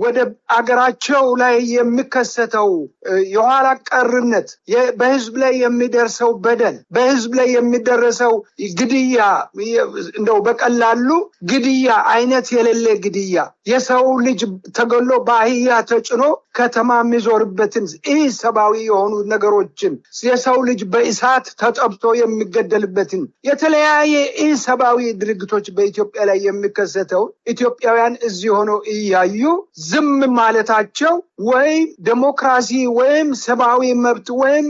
ወደ አገራቸው ላይ የሚከሰተው የኋላ ቀርነት በህዝብ ላይ የሚደርሰው በደል በህዝብ ላይ የሚደረሰው ግድያ እንደው በቀላሉ ግድያ አይነት የሌለ ግድያ የሰው ልጅ ተገሎ በአህያ ተጭኖ ከተማ የሚዞርበትን ኢሰብአዊ የሆኑ ነገሮችን የሰው ልጅ በእሳት ተጠብቶ የሚገደልበትን የተለያየ ኢሰብአዊ ድርጊቶች በኢትዮጵያ ላይ የሚከሰተው ኢትዮጵያውያን እዚህ ሆነው እያዩ ዝም ማለታቸው ወይም ዴሞክራሲ ወይም ሰብአዊ መብት ወይም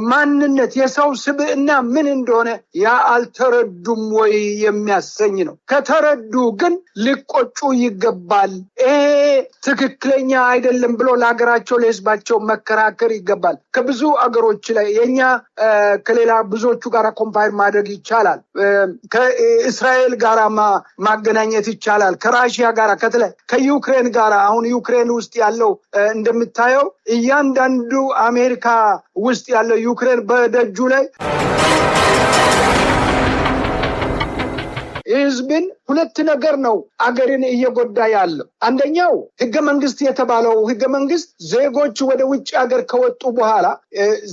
ማንነት የሰው ስብዕና ምን እንደሆነ ያ አልተረዱም ወይ የሚያሰኝ ነው። ከተረዱ ግን ሊቆጩ ይገባል። ትክክለኛ አይደለም ብሎ ለሀገራቸው ለህዝባቸው መከራከር ይገባል። ከብዙ አገሮች ላይ የኛ ከሌላ ብዙዎቹ ጋር ኮምፓይር ማድረግ ይቻላል። ከእስራኤል ጋር ማገናኘት ይቻላል። ከራሺያ ጋር ከዩክሬን ጋር አሁን ዩክሬን ውስጥ ያለው እንደምታየው እያንዳንዱ አሜሪካ ውስጥ ያለው ዩክሬን በደጁ ላይ ህዝብን ሁለት ነገር ነው አገርን እየጎዳ ያለው። አንደኛው ህገ መንግስት የተባለው ህገ መንግስት ዜጎች ወደ ውጭ ሀገር ከወጡ በኋላ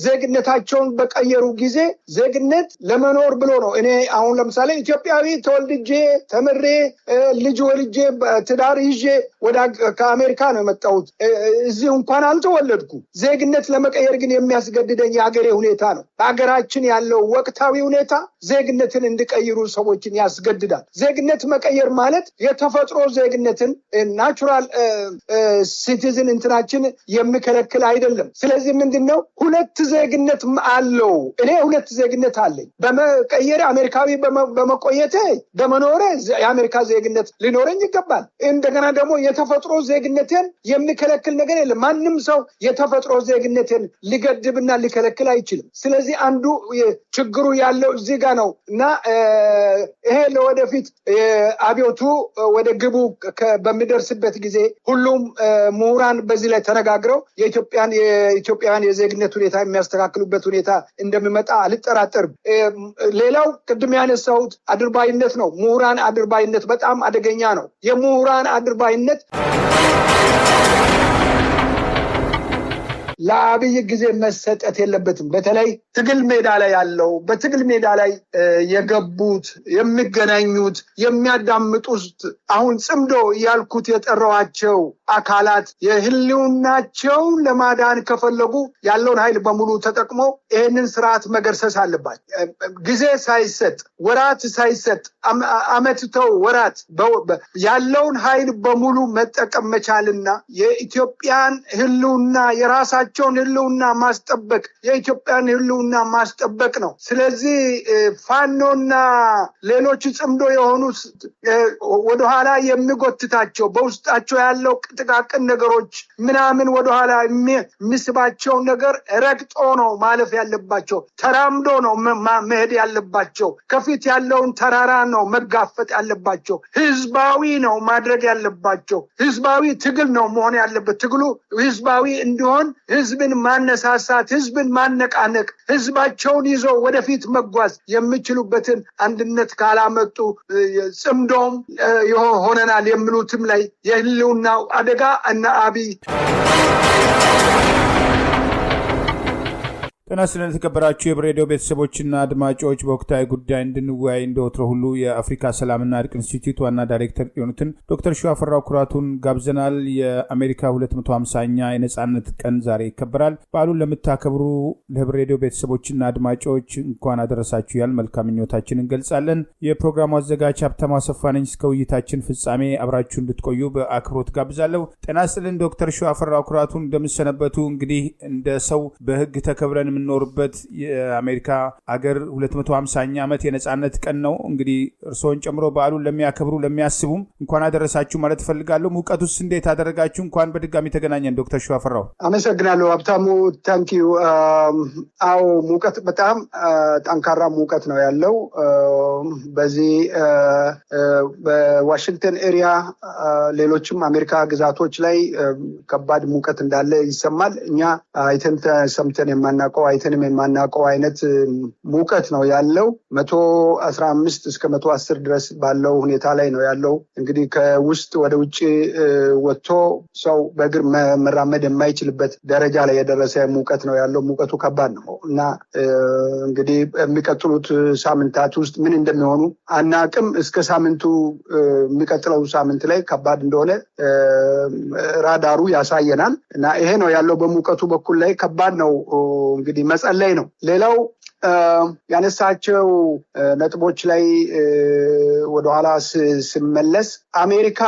ዜግነታቸውን በቀየሩ ጊዜ ዜግነት ለመኖር ብሎ ነው። እኔ አሁን ለምሳሌ ኢትዮጵያዊ ተወልጄ ተምሬ ልጅ ወልጄ ትዳር ይዤ ከአሜሪካ ነው የመጣሁት። እዚህ እንኳን አልተወለድኩ። ዜግነት ለመቀየር ግን የሚያስገድደኝ የሀገሬ ሁኔታ ነው። በሀገራችን ያለው ወቅታዊ ሁኔታ ዜግነትን እንዲቀይሩ ሰዎችን ያስገድዳል። ዜግነት መቀየር ማለት የተፈጥሮ ዜግነትን ናቹራል ሲቲዝን እንትናችን የሚከለክል አይደለም። ስለዚህ ምንድነው ሁለት ዜግነት አለው። እኔ ሁለት ዜግነት አለኝ። በመቀየር አሜሪካዊ በመቆየቴ በመኖሬ የአሜሪካ ዜግነት ሊኖረኝ ይገባል። እንደገና ደግሞ የተፈጥሮ ዜግነትን የሚከለክል ነገር የለም። ማንም ሰው የተፈጥሮ ዜግነትን ሊገድብና ሊከለክል አይችልም። ስለዚህ አንዱ ችግሩ ያለው እዚህ ጋር ነው እና ይሄ ለወደፊት አብዮቱ ወደ ግቡ በሚደርስበት ጊዜ ሁሉም ምሁራን በዚህ ላይ ተነጋግረው የኢትዮጵያን የዜግነት ሁኔታ የሚያስተካክሉበት ሁኔታ እንደሚመጣ አልጠራጠርም። ሌላው ቅድም ያነሳሁት አድርባይነት ነው። ምሁራን አድርባይነት በጣም አደገኛ ነው። የምሁራን አድርባይነት ለአብይ ጊዜ መሰጠት የለበትም። በተለይ ትግል ሜዳ ላይ ያለው በትግል ሜዳ ላይ የገቡት የሚገናኙት የሚያዳምጡት አሁን ጽምዶ ያልኩት የጠራዋቸው አካላት የህልውናቸውን ለማዳን ከፈለጉ ያለውን ኃይል በሙሉ ተጠቅመው ይህንን ስርዓት መገርሰስ አለባቸው። ጊዜ ሳይሰጥ ወራት ሳይሰጥ አመትተው ወራት ያለውን ኃይል በሙሉ መጠቀም መቻልና የኢትዮጵያን ህልውና የራሳቸውን ህልውና ማስጠበቅ የኢትዮጵያን ህልውና ማስጠበቅ ነው። ስለዚህ ፋኖና ሌሎች ጽምዶ የሆኑት ወደኋላ የሚጎትታቸው በውስጣቸው ያለው ጥቃቅን ነገሮች ምናምን ወደኋላ የሚስባቸው ነገር ረግጦ ነው ማለፍ ያለባቸው። ተራምዶ ነው መሄድ ያለባቸው። ከፊት ያለውን ተራራ ነው መጋፈጥ ያለባቸው። ህዝባዊ ነው ማድረግ ያለባቸው። ህዝባዊ ትግል ነው መሆን ያለበት። ትግሉ ህዝባዊ እንዲሆን ህዝብን ማነሳሳት፣ ህዝብን ማነቃነቅ፣ ህዝባቸውን ይዞ ወደፊት መጓዝ የሚችሉበትን አንድነት ካላመጡ ጽምዶም ሆነናል የሚሉትም ላይ የህልውናው አደጋ እና አብይ ጤና ይስጥልን የተከበራችሁ የብሬዲዮ ቤተሰቦችና አድማጮች በወቅታዊ ጉዳይ እንድንወያይ እንደወትሮ ሁሉ የአፍሪካ ሰላምና እርቅ ኢንስቲትዩት ዋና ዳይሬክተር የሆኑትን ዶክተር ሸዋፈራው ኩራቱን ጋብዘናል። የአሜሪካ 250ኛ የነጻነት ቀን ዛሬ ይከበራል። በዓሉን ለምታከብሩ ለብሬዲዮ ቤተሰቦችና አድማጮች እንኳን አደረሳችሁ ያል መልካም ምኞታችንን እንገልጻለን። የፕሮግራሙ አዘጋጅ ሀብታሙ አሰፋ ነኝ። እስከ ውይይታችን ፍጻሜ አብራችሁ እንድትቆዩ በአክብሮት ጋብዛለሁ። ጤና ይስጥልን ዶክተር ሸዋፈራው ኩራቱን እንደምሰነበቱ። እንግዲህ እንደ ሰው በህግ ተከብረን የምንኖርበት የአሜሪካ አገር 250ኛ ዓመት የነጻነት ቀን ነው። እንግዲህ እርስዎን ጨምሮ በዓሉን ለሚያከብሩ ለሚያስቡም እንኳን አደረሳችሁ ማለት ፈልጋለሁ። ሙቀቱስ እንዴት አደረጋችሁ? እንኳን በድጋሚ ተገናኘን ዶክተር ሸዋፈራው። አመሰግናለሁ ሀብታሙ። ታንኪዩ። አዎ ሙቀት በጣም ጠንካራ ሙቀት ነው ያለው። በዚህ በዋሽንግተን ኤሪያ ሌሎችም አሜሪካ ግዛቶች ላይ ከባድ ሙቀት እንዳለ ይሰማል። እኛ አይተን ሰምተን የማናውቀው አይተንም የማናውቀው አይነት ሙቀት ነው ያለው። 115 እስከ 110 ድረስ ባለው ሁኔታ ላይ ነው ያለው። እንግዲህ ከውስጥ ወደ ውጭ ወጥቶ ሰው በእግር መራመድ የማይችልበት ደረጃ ላይ የደረሰ ሙቀት ነው ያለው። ሙቀቱ ከባድ ነው እና እንግዲህ የሚቀጥሉት ሳምንታት ውስጥ ምን እንደሚሆኑ አናቅም። እስከ ሳምንቱ የሚቀጥለው ሳምንት ላይ ከባድ እንደሆነ ራዳሩ ያሳየናል እና ይሄ ነው ያለው። በሙቀቱ በኩል ላይ ከባድ ነው። እንግዲህ መጸለይ ነው። ሌላው ያነሳቸው ነጥቦች ላይ ወደኋላ ስመለስ አሜሪካ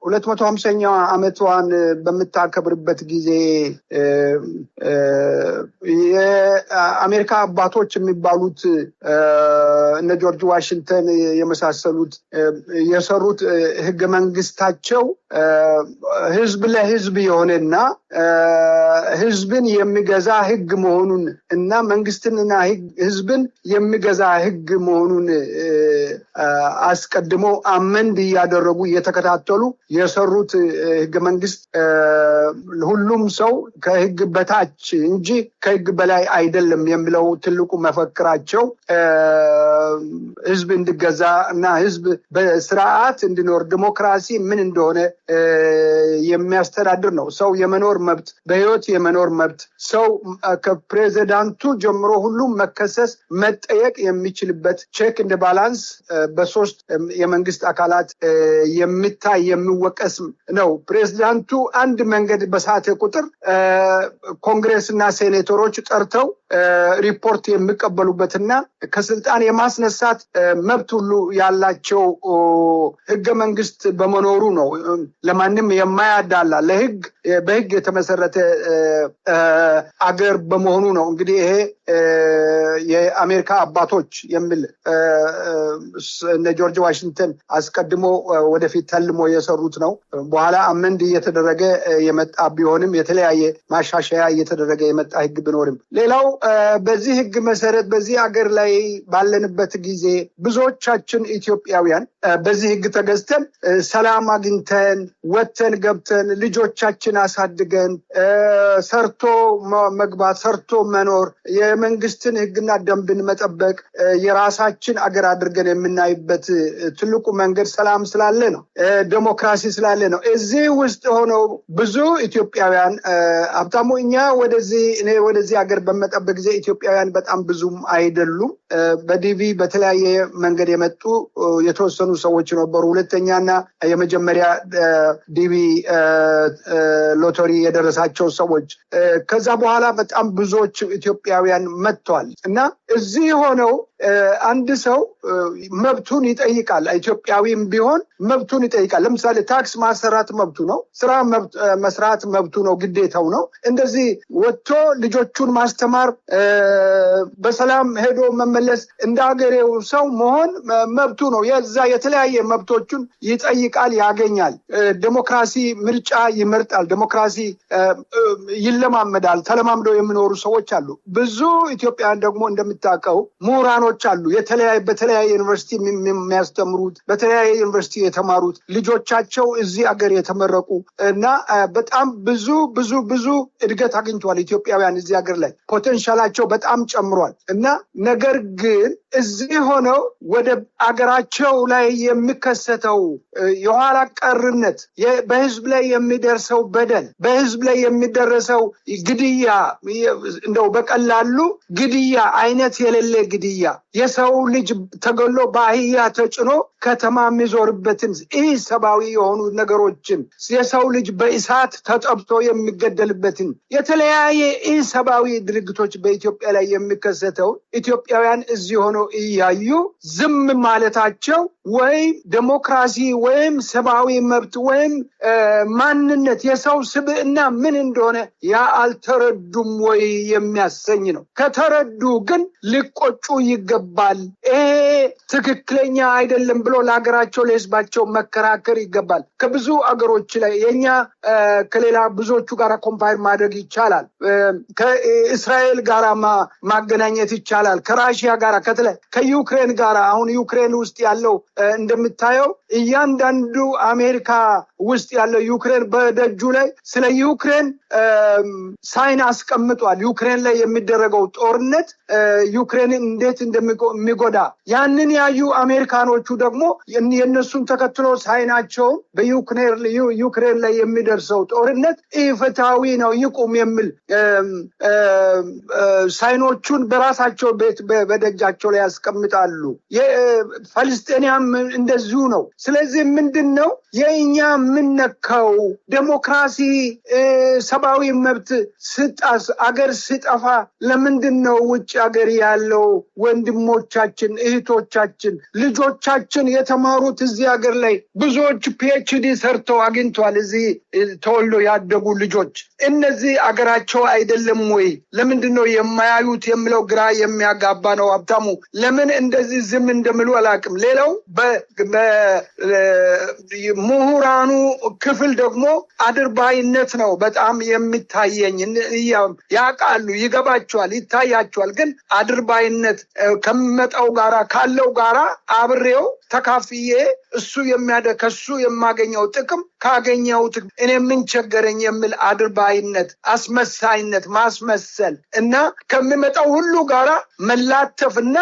250ኛ ዓመቷን በምታከብርበት ጊዜ የአሜሪካ አባቶች የሚባሉት እነ ጆርጅ ዋሽንግተን የመሳሰሉት የሰሩት ህገ መንግስታቸው ህዝብ ለህዝብ የሆነና ህዝብን የሚገዛ ህግ መሆኑን እና መንግስትንና ህዝብን የሚገዛ ህግ መሆኑን አስቀድሞ አመንድ እያደረጉ እየተከታተሉ የሰሩት ህገ መንግስት ሁሉም ሰው ከህግ በታች እንጂ ከህግ በላይ አይደለም የሚለው ትልቁ መፈክራቸው ህዝብ እንዲገዛ እና ህዝብ በስርዓት እንዲኖር ዲሞክራሲ ምን እንደሆነ የሚያስተዳድር ነው። ሰው የመኖር መብት፣ በህይወት የመኖር መብት፣ ሰው ከፕሬዚዳንቱ ጀምሮ ሁሉም መከሰስ መጠየቅ የሚችልበት ቼክ እንደ ባላንስ በሶስት የመንግስት አካላት የሚታይ የሚወቀስ ነው። ፕሬዚዳንቱ አንድ መንገድ በሳተ ቁጥር ኮንግሬስና ሴኔተሮች ጠርተው ሪፖርት የሚቀበሉበትና ከስልጣን የማስነሳት መብት ሁሉ ያላቸው ህገ መንግስት በመኖሩ ነው። ለማንም የማያዳላ ለህግ በህግ የተመሰረተ አገር በመሆኑ ነው። እንግዲህ ይሄ የአሜሪካ አባቶች የሚል እነ ጆርጅ ዋሽንግተን አስቀድሞ ወደፊት ተልሞ የሰሩት ነው። በኋላ አመንድ እየተደረገ የመጣ ቢሆንም የተለያየ ማሻሻያ እየተደረገ የመጣ ህግ ቢኖርም ሌላው በዚህ ህግ መሰረት በዚህ አገር ላይ ባለንበት ጊዜ ብዙዎቻችን ኢትዮጵያውያን በዚህ ህግ ተገዝተን ሰላም አግኝተን ወተን ገብተን ልጆቻችን አሳድገን ሰርቶ መግባት ሰርቶ መኖር የመንግስትን ህግና ደንብን መጠበቅ የራሳችን አገር አድርገን የምናይበት ትልቁ መንገድ ሰላም ስላለ ነው፣ ዲሞክራሲ ስላለ ነው። እዚህ ውስጥ ሆነው ብዙ ኢትዮጵያውያን ሀብታሙ እኔ ወደዚህ አገር በመጣበት ጊዜ ኢትዮጵያውያን በጣም ብዙም አይደሉም። በዲቪ በተለያየ መንገድ የመጡ የተወሰኑ ሰዎች ነበሩ። ሁለተኛና የመጀመሪያ ዲቪ ሎተሪ የደረሳቸው ሰዎች ከዛ በኋላ በጣም ብዙዎች ኢትዮጵያውያን መጥተዋል እና እዚህ ሆነው አንድ ሰው መብቱን ይጠይቃል። ኢትዮጵያዊም ቢሆን መብቱን ይጠይቃል። ለምሳሌ ታክስ ማሰራት መብቱ ነው። ስራ መስራት መብቱ ነው፣ ግዴታው ነው። እንደዚህ ወጥቶ ልጆቹን ማስተማር፣ በሰላም ሄዶ መመለስ፣ እንደ ሀገሬው ሰው መሆን መብቱ ነው። የዛ የተለያየ መብቶቹን ይጠይቃል፣ ያገኛል። ዲሞክራሲ ምርጫ ይመርጣል፣ ዲሞክራሲ ይለማመዳል። ተለማምደው የሚኖሩ ሰዎች አሉ። ብዙ ኢትዮጵያውያን ደግሞ እንደምታውቀው ምሁራኖች አሉ። በተለያየ ዩኒቨርሲቲ የሚያስተምሩት፣ በተለያየ ዩኒቨርሲቲ የተማሩት ልጆቻቸው እዚህ አገር የተመረቁ እና በጣም ብዙ እድገት አግኝተዋል። ኢትዮጵያውያን እዚህ አገር ላይ ፖቴንሻላቸው በጣም ጨምሯል እና ነገር ግን እዚህ ሆነው ወደ አገራቸው ላይ የሚከሰተው የኋላ ቀርነት፣ በህዝብ ላይ የሚደርሰው በደል፣ በህዝብ ላይ የሚደረሰው ግድያ፣ እንደው በቀላሉ ግድያ አይነት የሌለ ግድያ፣ የሰው ልጅ ተገሎ በአህያ ተጭኖ ከተማ የሚዞርበትን ኢሰብአዊ የሆኑ ነገሮችን፣ የሰው ልጅ በእሳት ተጠብቶ የሚገደልበትን የተለያየ ኢሰብአዊ ድርጊቶች በኢትዮጵያ ላይ የሚከሰተው ኢትዮጵያውያን እዚህ ሆነው እያዩ ዝም ማለታቸው ወይም ዲሞክራሲ ወይም ሰብአዊ መብት ወይም ማንነት የሰው ስብዕና ምን እንደሆነ ያ አልተረዱም ወይ የሚያሰኝ ነው። ከተረዱ ግን ሊቆጩ ይገባል። ይሄ ትክክለኛ አይደለም ብሎ ለሀገራቸው ለህዝባቸው መከራከር ይገባል። ከብዙ አገሮች ላይ የኛ ከሌላ ብዙዎቹ ጋር ኮምፓይር ማድረግ ይቻላል። ከእስራኤል ጋር ማገናኘት ይቻላል። ከራሽያ ጋር ከዩክሬን ጋር አሁን ዩክሬን ውስጥ ያለው እንደምታየው እያንዳንዱ አሜሪካ ውስጥ ያለው ዩክሬን በደጁ ላይ ስለ ዩክሬን ሳይን አስቀምጧል። ዩክሬን ላይ የሚደረገው ጦርነት ዩክሬንን እንዴት እንደሚጎዳ ያንን ያዩ አሜሪካኖቹ ደግሞ የነሱን ተከትሎ ሳይናቸው በዩክሬን ላይ የሚደርሰው ጦርነት ኢፍትሃዊ ነው ይቁም የሚል ሳይኖቹን በራሳቸው ቤት በደጃቸው ላይ ያስቀምጣሉ። የፍልስጤናውያን እንደዚሁ ነው። ስለዚህ ምንድነው የኛ ምንነካው ዴሞክራሲ ሰብአዊ መብት ስጣስ አገር ስጠፋ ለምንድነው ውጭ አገር ያለው ወንድሞቻችን እህቶቻችን ልጆቻችን የተማሩት እዚህ አገር ላይ ብዙዎች PhD ሰርተው አግኝቷል። እዚህ ተወልዶ ያደጉ ልጆች እነዚህ አገራቸው አይደለም ወይ? ለምንድነው የማያዩት የሚለው ግራ የሚያጋባ ነው። ሀብታሙ ለምን እንደዚህ ዝም እንደምሉ አላውቅም። ሌላው ምሁራኑ ክፍል ደግሞ አድርባይነት ነው በጣም የሚታየኝ። ያውቃሉ፣ ይገባቸዋል፣ ይታያቸዋል። ግን አድርባይነት ከመጣው ጋራ ካለው ጋራ አብሬው ተካፍዬ ከሱ የማገኘው ጥቅም ካገኘው እኔ ምን ቸገረኝ የሚል አድርባይነት፣ አስመሳይነት፣ ማስመሰል እና ከሚመጣው ሁሉ ጋራ መላተፍና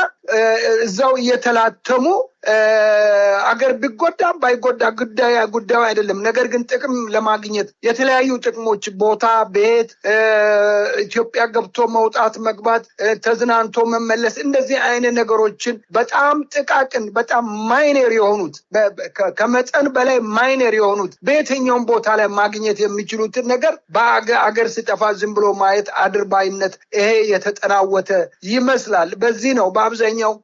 እዛው እየተላተሙ አገር ቢጎዳ ባይጎዳ ጉዳዩ አይደለም። ነገር ግን ጥቅም ለማግኘት የተለያዩ ጥቅሞች ቦታ፣ ቤት፣ ኢትዮጵያ ገብቶ መውጣት መግባት፣ ተዝናንቶ መመለስ እንደዚህ አይነት ነገሮችን በጣም ጥቃቅን በጣም ማይነር የሆኑት ከመጠን በላይ ማይነር የሆኑት በየትኛውም ቦታ ላይ ማግኘት የሚችሉትን ነገር በአገር ሲጠፋ ዝም ብሎ ማየት አድርባይነት ይሄ የተጠናወተ ይመስላል። በዚህ ነው በአብዛኛው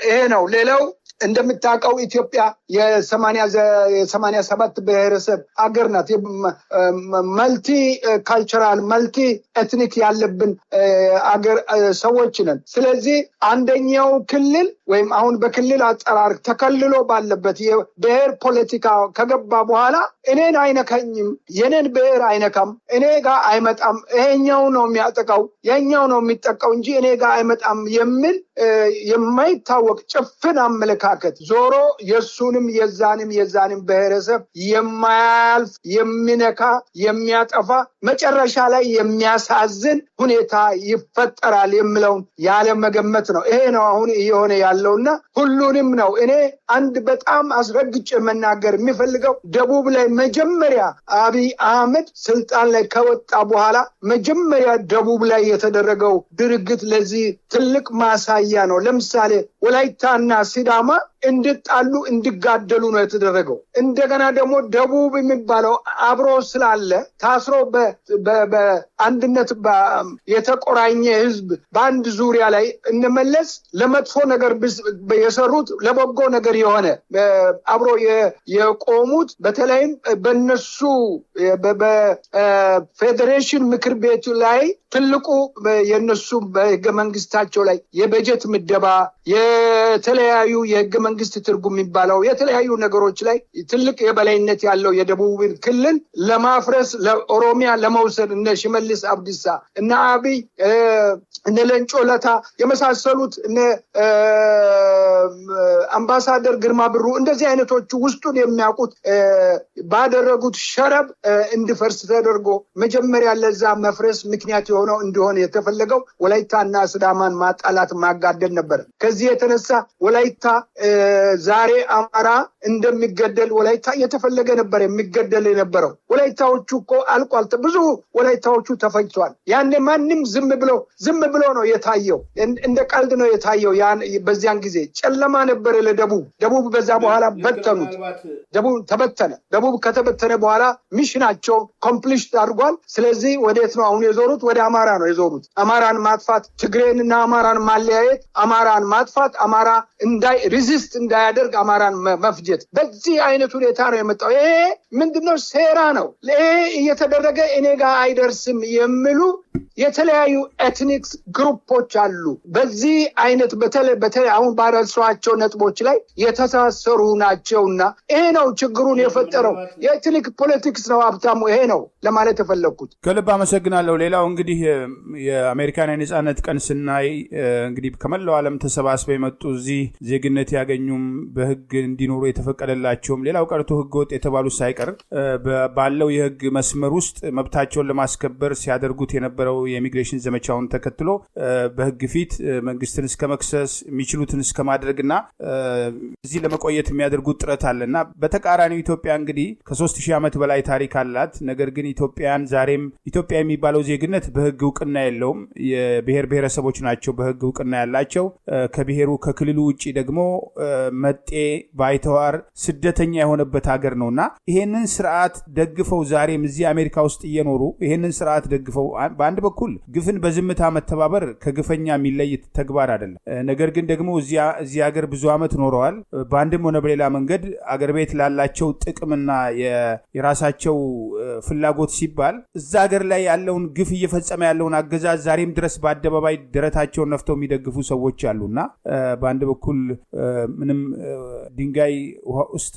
ይሄ ነው። ሌላው እንደምታውቀው ኢትዮጵያ የ87 ብሔረሰብ አገር ናት። መልቲ ካልቸራል መልቲ ኤትኒክ ያለብን አገር ሰዎች ነን። ስለዚህ አንደኛው ክልል ወይም አሁን በክልል አጠራር ተከልሎ ባለበት የብሔር ፖለቲካ ከገባ በኋላ እኔን አይነካኝም፣ የኔን ብሔር አይነካም፣ እኔ ጋር አይመጣም፣ ይሄኛው ነው የሚያጠቃው፣ የኛው ነው የሚጠቃው እንጂ እኔ ጋር አይመጣም የሚል የማይታወቅ ጭፍን አመለካከት ዞሮ የሱንም የዛንም ብሔረሰብ የማያልፍ የሚነካ የሚያጠፋ መጨረሻ ላይ የሚያሳዝን ሁኔታ ይፈጠራል የሚለውን ያለ መገመት ነው። ይሄ ነው አሁን እየሆነ ያለውና ሁሉንም ነው። እኔ አንድ በጣም አስረግጬ መናገር የሚፈልገው ደቡብ ላይ መጀመሪያ አብይ አህመድ ስልጣን ላይ ከወጣ በኋላ መጀመሪያ ደቡብ ላይ የተደረገው ድርጊት ለዚህ ትልቅ ማሳያ ነው። ለምሳሌ ወላይታና ሲዳማ እንድጣሉ እንዲጋደሉ ነው የተደረገው። እንደገና ደግሞ ደቡብ የሚባለው አብሮ ስላለ ታስሮ በአንድነት የተቆራኘ ህዝብ በአንድ ዙሪያ ላይ እንመለስ ለመጥፎ ነገር የሰሩት ለበጎ ነገር የሆነ አብሮ የቆሙት በተለይም በነሱ በፌዴሬሽን ምክር ቤቱ ላይ ትልቁ የነሱ በህገ መንግስታቸው ላይ የበጀት ምደባ የተለያዩ የህገ መንግስት ትርጉም የሚባለው የተለያዩ ነገሮች ላይ ትልቅ የበላይነት ያለው የደቡብ ክልል ለማፍረስ ለኦሮሚያ ለመውሰድ እነ ሽመልስ አብዲሳ እነ አብይ እነ ለንጮ ለታ የመሳሰሉት እነ አምባሳደር ግርማ ብሩ እንደዚህ አይነቶቹ ውስጡን የሚያውቁት ባደረጉት ሸረብ እንዲፈርስ ተደርጎ መጀመሪያ ለዛ መፍረስ ምክንያት የሆነው እንደሆነ የተፈለገው ወላይታና ሲዳማን ማጣላት ማጋደል ነበር። ከዚህ የተነሳ ወላይታ ዛሬ አማራ እንደሚገደል ወላይታ የተፈለገ ነበር የሚገደል የነበረው። ወላይታዎቹ እኮ አልቋል። ብዙ ወላይታዎቹ ተፈጅቷል። ያኔ ማንም ዝም ብሎ ነው የታየው። እንደ ቀልድ ነው የታየው። በዚያን ጊዜ ጨለማ ነበር ለደቡብ በዛ በኋላ በተኑት። ደቡብ ተበተነ። ደቡብ ከተበተነ በኋላ ሚሽናቸው ኮምፕሊሽት አድርጓል። ስለዚህ ወዴት ነው አሁን የዞሩት? ወደ አማራ ነው የዞሩት። አማራን ማጥፋት፣ ትግሬንና አማራን ማለያየት፣ አማራን ማጥፋት፣ አማራ ሪዚስት እንዳያደርግ አማራን መፍጀት። በዚህ አይነት ሁኔታ ነው የመጣው። ይሄ ምንድነው? ሴራ ነው። ይሄ እየተደረገ እኔ ጋር አይደርስም የሚሉ የተለያዩ ኤትኒክስ ግሩፖች አሉ። በዚህ አይነት በተለይ አሁን ባረሷቸው ነጥቦች ላይ የተሳሰሩ ናቸውና ይሄ ነው ችግሩን የፈጠረው። የኤትኒክ ፖለቲክስ ነው ሀብታሙ። ይሄ ነው ለማለት የፈለኩት። ከልብ አመሰግናለሁ። ሌላው እንግዲህ የአሜሪካን የነጻነት ቀን ስናይ እንግዲህ ከመላው ዓለም ተሰባስበው የመጡ እዚህ ዜግነት ያገኙም በህግ እንዲኖሩ የተፈቀደላቸውም ሌላው ቀርቶ ህገወጥ የተባሉ ሳይቀር ባለው የህግ መስመር ውስጥ መብታቸውን ለማስከበር ሲያደርጉት የነበረው የኢሚግሬሽን ዘመቻውን ተከትሎ በህግ ፊት መንግስትን እስከ መክሰስ የሚችሉትን እስከ ማድረግና እዚህ ለመቆየት የሚያደርጉት ጥረት አለና በተቃራኒው ኢትዮጵያ እንግዲህ ከ3000 ዓመት በላይ ታሪክ አላት። ነገር ግን ኢትዮጵያን ዛሬም ኢትዮጵያ የሚባለው ዜግነት በህግ እውቅና የለውም። የብሔር ብሔረሰቦች ናቸው በህግ እውቅና ያላቸው። ከብሔሩ ከክልሉ ውጪ ደግሞ መጤ ባይተዋር ስደተኛ የሆነበት ሀገር ነውና ይሄንን ስርዓት ደግፈው ዛሬም እዚህ አሜሪካ ውስጥ እየኖሩ ይሄንን ስርዓት ደግፈው በአንድ በኩል ግፍን በዝምታ መተባበር ከግፈኛ የሚለይ ተግባር አይደለም። ነገር ግን ደግሞ እዚህ ሀገር ብዙ ዓመት ኖረዋል። በአንድም ሆነ በሌላ መንገድ አገር ቤት ላላቸው ጥቅምና የራሳቸው ፍላጎት ሲባል እዛ ሀገር ላይ ያለውን ግፍ እየፈጸመ ያለውን አገዛዝ ዛሬም ድረስ በአደባባይ ደረታቸውን ነፍተው የሚደግፉ ሰዎች አሉና በአንድ በኩል ምንም ድንጋይ ውሃ ውስጥ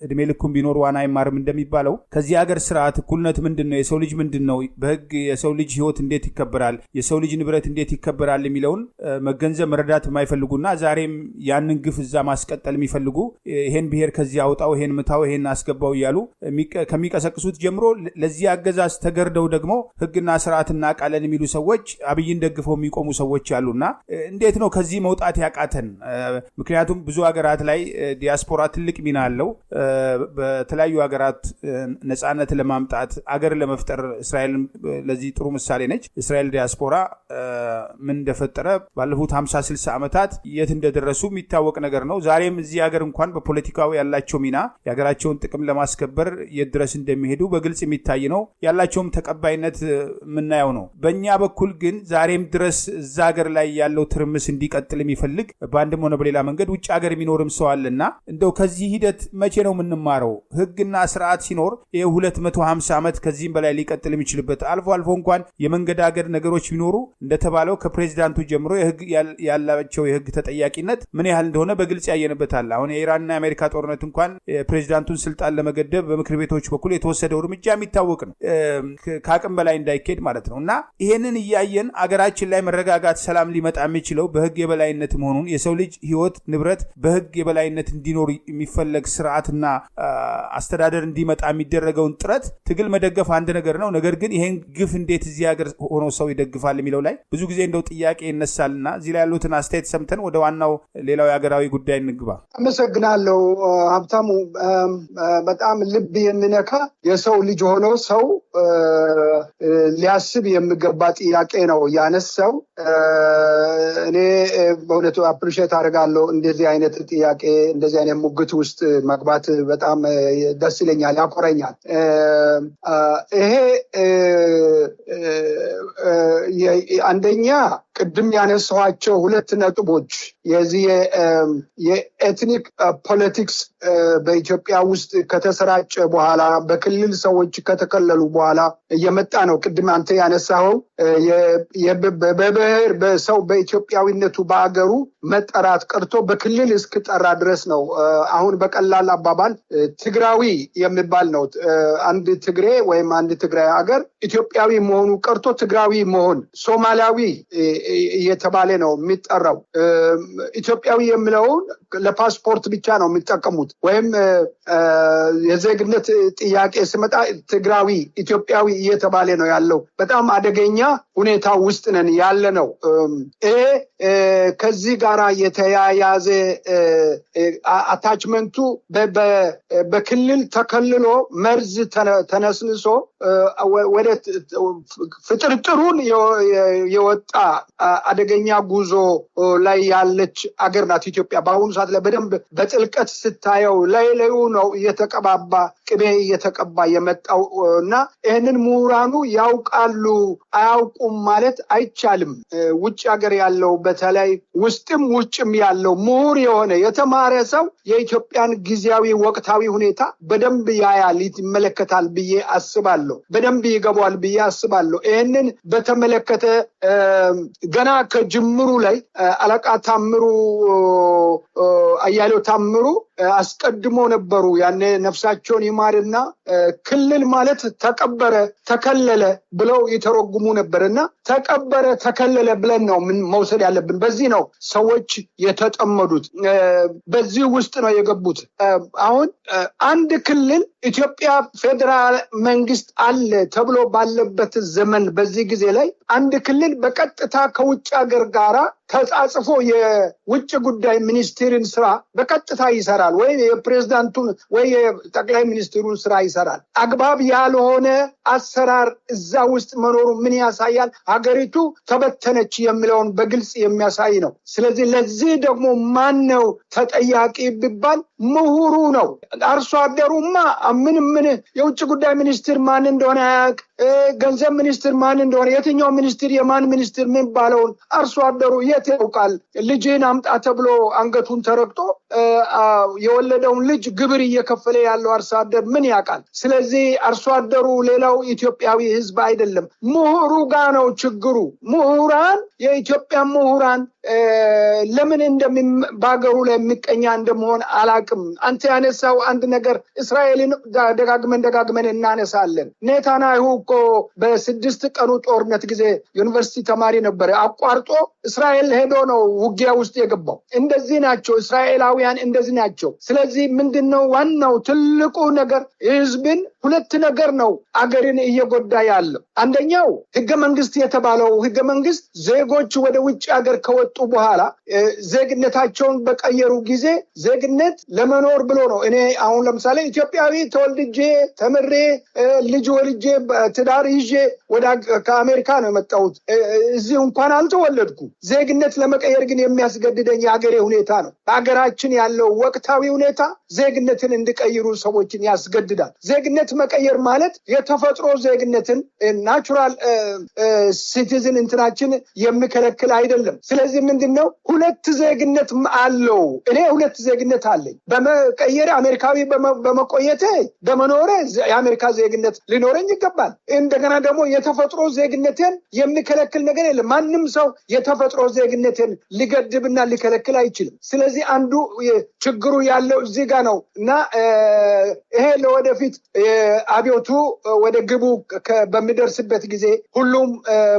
እድሜ ልኩም ቢኖር ዋና አይማርም እንደሚባለው ከዚህ ሀገር ስርዓት እኩልነት ምንድነው? የሰው ልጅ ምንድነው? በህግ የሰው ልጅ ህይወት እንዴት ይከበራል? የሰው ልጅ ንብረት እንዴት ይከበራል? የሚለውን መገንዘብ መረዳት የማይፈልጉና ዛሬም ያንን ግፍ እዛ ማስቀጠል የሚፈልጉ ይሄን ብሔር ከዚህ አውጣው፣ ይሄን ምታው፣ ይሄን አስገባው እያሉ ከሚቀሰቅሱት ጀምሮ ለዚህ አገዛዝ ተገርደው ደግሞ ህግና ስርዓትና ቃለን የሚሉ ሰዎች አብይን ደግፈው የሚቆሙ ሰዎች አሉና እንዴት ነው ከዚህ መውጣት ያቃተን? ምክንያቱም ብዙ ሀገራት ላይ ዲያስፖራ ትልቅ ሚና አለው። በተለያዩ ሀገራት ነጻነት ለማምጣት አገር ለመፍጠር እስራኤል ለዚህ ጥሩ ምሳሌ ነች። እስራኤል ዲያስፖራ ምን እንደፈጠረ ባለፉት 50-60 ዓመታት የት እንደደረሱ የሚታወቅ ነገር ነው። ዛሬም እዚህ ሀገር እንኳን በፖለቲካው ያላቸው ሚና የሀገራቸውን ጥቅም ለማስከበር የት ድረስ እንደሚሄዱ በግልጽ የሚታይ ነው። ያላቸውም ተቀባይነት የምናየው ነው። በእኛ በኩል ግን ዛሬም ድረስ እዛ ሀገር ላይ ያለው ትርምስ እንዲቀጥል የሚፈልግ በአንድም ሆነ በሌላ መንገድ ውጭ ሀገር የሚኖርም ሰው አለና እንደው ከዚህ ሂደት መቼ ነው የምንማረው? ህግና ስርዓት ሲኖር ይሄ 250 ዓመት ከዚህም በላይ ሊቀጥል የሚችልበት አልፎ አልፎ እንኳን የመንገዳገድ ነገሮች ቢኖሩ እንደተባለው ከፕሬዚዳንቱ ጀምሮ ያላቸው የህግ ተጠያቂነት ምን ያህል እንደሆነ በግልጽ ያየንበታል። አሁን የኢራንና የአሜሪካ ጦርነት እንኳን ፕሬዚዳንቱን ስልጣን ለመገደብ በምክር ቤቶች በኩል የተወሰደው እርምጃ የሚታወቅ ነው፣ ከአቅም በላይ እንዳይኬድ ማለት ነው። እና ይሄንን እያየን አገራችን ላይ መረጋጋት፣ ሰላም ሊመጣ የሚችለው በህግ የበላይነት መሆኑን የሰው ልጅ ህይወት፣ ንብረት በህግ የበላይነት እንዲኖር የሚፈለግ ስርዓትና አስተዳደር እንዲመጣ የሚደረገውን ጥረት ትግል መደገፍ አንድ ነገር ነው። ነገር ግን ይሄን ግፍ እንዴት እዚህ ሀገር ሆኖ ሰው ይደግፋል የሚለው ላይ ብዙ ጊዜ እንደው ጥያቄ ይነሳልና እዚህ ላይ ያሉትን አስተያየት ሰምተን ወደ ዋናው ሌላው የሀገራዊ ጉዳይ እንግባ። አመሰግናለሁ ሀብታሙ። በጣም ልብ የሚነካ የሰው ልጅ ሆኖ ሰው ሊያስብ የሚገባ ጥያቄ ነው ያነሳው። እኔ በእውነቱ አፕሪሼት አደርጋለሁ እንደዚህ አይነት ጥያቄ እንደዚህ አይነት ሙግት ውስጥ መግባት በጣም ደስ ይለኛል፣ ያኮረኛል። ይሄ አንደኛ ቅድም ያነሳኋቸው ሁለት ነጥቦች የዚህ የኤትኒክ ፖለቲክስ በኢትዮጵያ ውስጥ ከተሰራጨ በኋላ በክልል ሰዎች ከተከለሉ በኋላ እየመጣ ነው። ቅድም አንተ ያነሳኸው በብሔር በሰው በኢትዮጵያዊነቱ በአገሩ መጠራት ቀርቶ በክልል እስክጠራ ድረስ ነው። አሁን በቀላል አባባል ትግራዊ የሚባል ነው። አንድ ትግሬ ወይም አንድ ትግራይ ሀገር ኢትዮጵያዊ መሆኑ ቀርቶ ትግራዊ መሆን ሶማሊያዊ እየተባለ ነው የሚጠራው። ኢትዮጵያዊ የሚለውን ለፓስፖርት ብቻ ነው የሚጠቀሙት። ወይም የዜግነት ጥያቄ ሲመጣ ትግራዊ ኢትዮጵያዊ እየተባለ ነው ያለው። በጣም አደገኛ ሁኔታ ውስጥ ነን ያለ ነው። ይሄ ከዚህ ጋር የተያያዘ አታችመንቱ በክልል ተከልሎ መርዝ ተነስንሶ ወደ ፍጥርጥሩን የወጣ አደገኛ ጉዞ ላይ ያለች አገር ናት ኢትዮጵያ። በአሁኑ ሰዓት ላይ በደንብ በጥልቀት ስታየው ላይ ነው እየተቀባባ ቅቤ እየተቀባ የመጣው እና ይህንን ምሁራኑ ያውቃሉ አያውቁም ማለት አይቻልም። ውጭ ሀገር ያለው በተለይ ውስጥም ውጭም ያለው ምሁር የሆነ የተማረ ሰው የኢትዮጵያን ጊዜያዊ ወቅታዊ ሁኔታ በደንብ ያያል፣ ይመለከታል ብዬ አስባለሁ። በደንብ ይገባዋል ብዬ አስባለሁ። ይህንን በተመለከተ ገና ከጅምሩ ላይ አለቃ ታምሩ አያሌው ታምሩ አስቀድሞ ነበሩ። ያኔ ነፍሳቸውን ይማርና ክልል ማለት ተቀበረ ተከለለ ብለው ይተረጉሙ ነበርና ተቀበረ ተከለለ ብለን ነው ምን መውሰድ ያለብን። በዚህ ነው ሰዎች የተጠመዱት፣ በዚህ ውስጥ ነው የገቡት። አሁን አንድ ክልል ኢትዮጵያ ፌደራል መንግስት አለ ተብሎ ባለበት ዘመን በዚህ ጊዜ ላይ አንድ ክልል በቀጥታ ከውጭ ሀገር ጋራ ተጻጽፎ የውጭ ጉዳይ ሚኒስቴርን ስራ በቀጥታ ይሰራል ወይ የፕሬዝዳንቱን ወይ የጠቅላይ ሚኒስትሩን ስራ ይሰራል። አግባብ ያልሆነ አሰራር እዛ ውስጥ መኖሩ ምን ያሳያል? ሀገሪቱ ተበተነች የሚለውን በግልጽ የሚያሳይ ነው። ስለዚህ ለዚህ ደግሞ ማን ነው ተጠያቂ ቢባል ምሁሩ ነው። አርሶ አደሩማ ምን የውጭ ጉዳይ ሚኒስትር ማን እንደሆነ ያቅ፣ ገንዘብ ሚኒስትር ማን እንደሆነ የትኛው ሚኒስትር የማን ሚኒስትር ምን ባለውን አርሶ አደሩ የት ያውቃል? ልጅን አምጣ ተብሎ አንገቱን ተረግጦ የወለደውን ልጅ ግብር እየከፈለ ያለው አርሶ አደር ምን ያውቃል? ስለዚህ አርሶ አደሩ ሌላው ኢትዮጵያዊ ህዝብ አይደለም፣ ምሁሩ ጋር ነው ችግሩ። ምሁራን የኢትዮጵያ ምሁራን ለምን በሀገሩ ላይ የሚቀኛ እንደመሆን አላቅም። አንተ ያነሳው አንድ ነገር እስራኤልን ደጋግመን እናነሳለን። ኔታንያሁ እኮ በ6 ቀኑ ጦርነት ጊዜ ዩኒቨርሲቲ ተማሪ ነበረ፣ አቋርጦ እስራኤል ሄዶ ነው ውጊያ ውስጥ የገባው። እንደዚህ ናቸው እስራኤላውያን፣ እንደዚህ ናቸው። ስለዚህ ምንድነው ዋናው ትልቁ ነገር? ህዝብን ሁለት ነገር ነው አገርን እየጎዳ ያለው። አንደኛው ህገ መንግስት የተባለው ህገ መንግስት ዜጎች ወደ ውጭ ሀገር ከወጡ በኋላ ዜግነታቸውን በቀየሩ ጊዜ ዜግነት ለመኖር ብሎ ነው። እኔ አሁን ለምሳሌ ኢትዮጵያዊ ተወልጄ ተምሬ ልጅ ወልጄ ትዳር ይዤ ከአሜሪካ ነው የመጣሁት። እዚህ እንኳን አልተወለድኩ። ዜግነት ለመቀየር ግን የሚያስገድደኝ የሀገሬ ሁኔታ ነው። በሀገራችን ያለው ወቅታዊ ሁኔታ ዜግነትን እንዲቀይሩ ሰዎችን ያስገድዳል። ዜግነት መቀየር ማለት የተፈጥሮ ዜግነትን ናቹራል ሲቲዝን እንትናችን የሚከለክል አይደለም። ስለዚህ ምንድነው ሁለት ዜግነት አለው። እኔ ሁለት ዜግነት አለኝ። በመቀየር አሜሪካዊ በመቆየቴ በመኖሬ የአሜሪካ ዜግነት ሊኖረኝ ይገባል። እንደገና ደግሞ የተፈጥሮ ዜግነትን የሚከለክል ነገር የለም። ማንም ሰው የተፈጥሮ ዜግነትን ሊገድብና ሊከለክል አይችልም። ስለዚህ አንዱ ችግሩ ያለው እዚህ ጋር ነው እና ይሄ ለወደፊት አብዮቱ ወደ ግቡ በሚደርስበት ጊዜ ሁሉም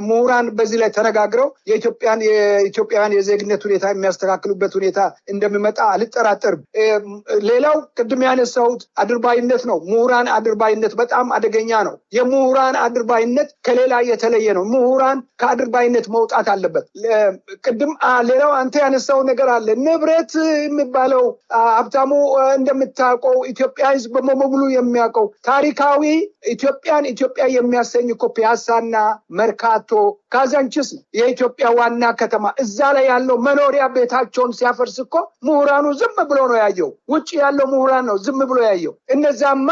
ምሁራን በዚህ ላይ ተነጋግረው የኢትዮጵያን የዜግነት ሁኔታ የሚያስተካክሉበት ሁኔታ እንደሚመጣ አልጠራጠርም። ሌላው ቅድም ያነሳሁት አድርባይነት ነው። ምሁራን አድርባይነት በጣም አደገኛ ነው። የምሁራን አድርባይነት ከሌላ የተለየ ነው። ምሁራን ከአድርባይነት መውጣት አለበት። ቅድም ሌላው አንተ ያነሳው ነገር አለ። ንብረት የሚባለው ሀብታሙ እንደምታውቀው ኢትዮጵያ ህዝብ በሙሉ የሚያውቀው ታሪካዊ ኢትዮጵያ የሚያሰኝ እኮ ፒያሳና መርካቶ ካዛንቺስ ነው የኢትዮጵያ ዋና ከተማ። እዛ ላይ ያለው መኖሪያ ቤታቸውን ሲያፈርስ እኮ ምሁራኑ ዝም ብሎ ነው ያየው። ውጭ ያለው ምሁራን ነው ዝም ብሎ ያየው። እነዛማ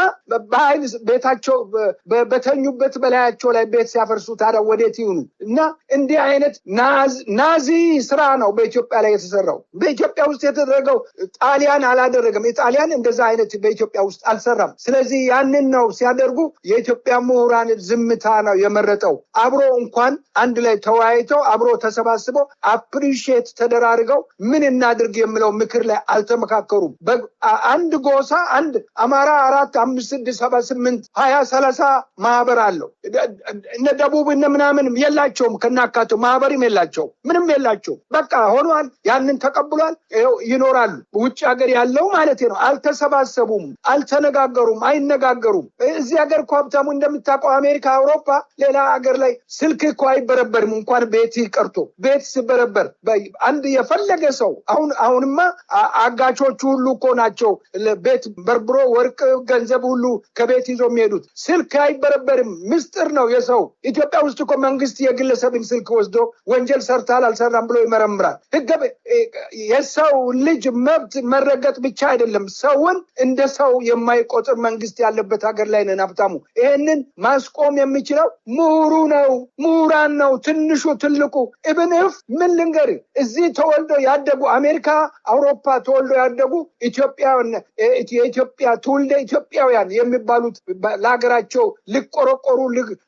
በኃይል ቤታቸው በተኙበት በላያቸው ላይ ቤት ሲያፈርሱ ታዲያ ወዴት ይሁኑ? እና እንዲህ አይነት ናዚ ስራ ነው በኢትዮጵያ ላይ የተሰራው። በኢትዮጵያ ውስጥ የተደረገው ጣሊያን አላደረገም። ጣሊያን እንደዛ አይነት በኢትዮጵያ ውስጥ አልሰራም። ስለዚህ ያንን ነው ሲያደርጉ የኢትዮጵያ ምሁራን ዝምታ ነው የመረጠው። አብሮ እንኳን አንድ ላይ ተወያይተው አብሮ ተሰባስበው አፕሪሺየት ተደራርገው ምን እናድርግ የሚለው ምክር ላይ አልተመካከሩም። አንድ ጎሳ አንድ አማራ 4 5 6 7 8 20 30 ማህበር አለው። እነ ደቡብ እነ ምናምን የላቸውም። ከናካቸው ማህበርም የላቸው ምንም የላቸው። በቃ ሆኗል። ያንን ተቀብሏል። ይኖራሉ። ውጭ ሀገር ያለው ማለት ነው። አልተሰባሰቡም፣ አልተነጋገሩም፣ አይነጋገሩም። እዚህ ሀገር እኮ ሀብታሙ እንደምታውቀው አሜሪካ፣ አውሮፓ ሌላ ሀገር ላይ ስልክ እኮ አይበረበርም። እንኳን ቤት ቀርቶ ቤት ሲበረበር አንድ የፈለገ ሰው አሁንማ አጋቾቹ ሁሉ እኮ ናቸው ቤት በርብሮ ወርቅ ገንዘብ ሁሉ ከቤት ይዞ የሚሄዱት። ስልክ አይበረበርም። ምስጢር ነው የሰው። ኢትዮጵያ ውስጥ እኮ መንግስት የግለሰብን ስልክ ወስዶ ወንጀል ሰርታል አልሰራም ብሎ ይመረምራል። የሰው ልጅ መብት መረገጥ ብቻ አይደለም፣ ሰውን እንደ ሰው የማይቆጥር መንግስት ያለበት ሀገር ላይ ነን ሀብታሙ። ይሄንን ማስቆም የሚችለው ምሁሩ ነው፣ ምሁራን ነው። ትንሹ ትልቁ ኢብንፍ ምን ልንገር፣ እዚህ ተወልዶ ያደጉ አሜሪካ፣ አውሮፓ ተወልዶ ያደጉ የኢትዮጵያ ትውልደ ኢትዮጵያውያን የሚባሉት ለሀገራቸው ሊቆረቆሩ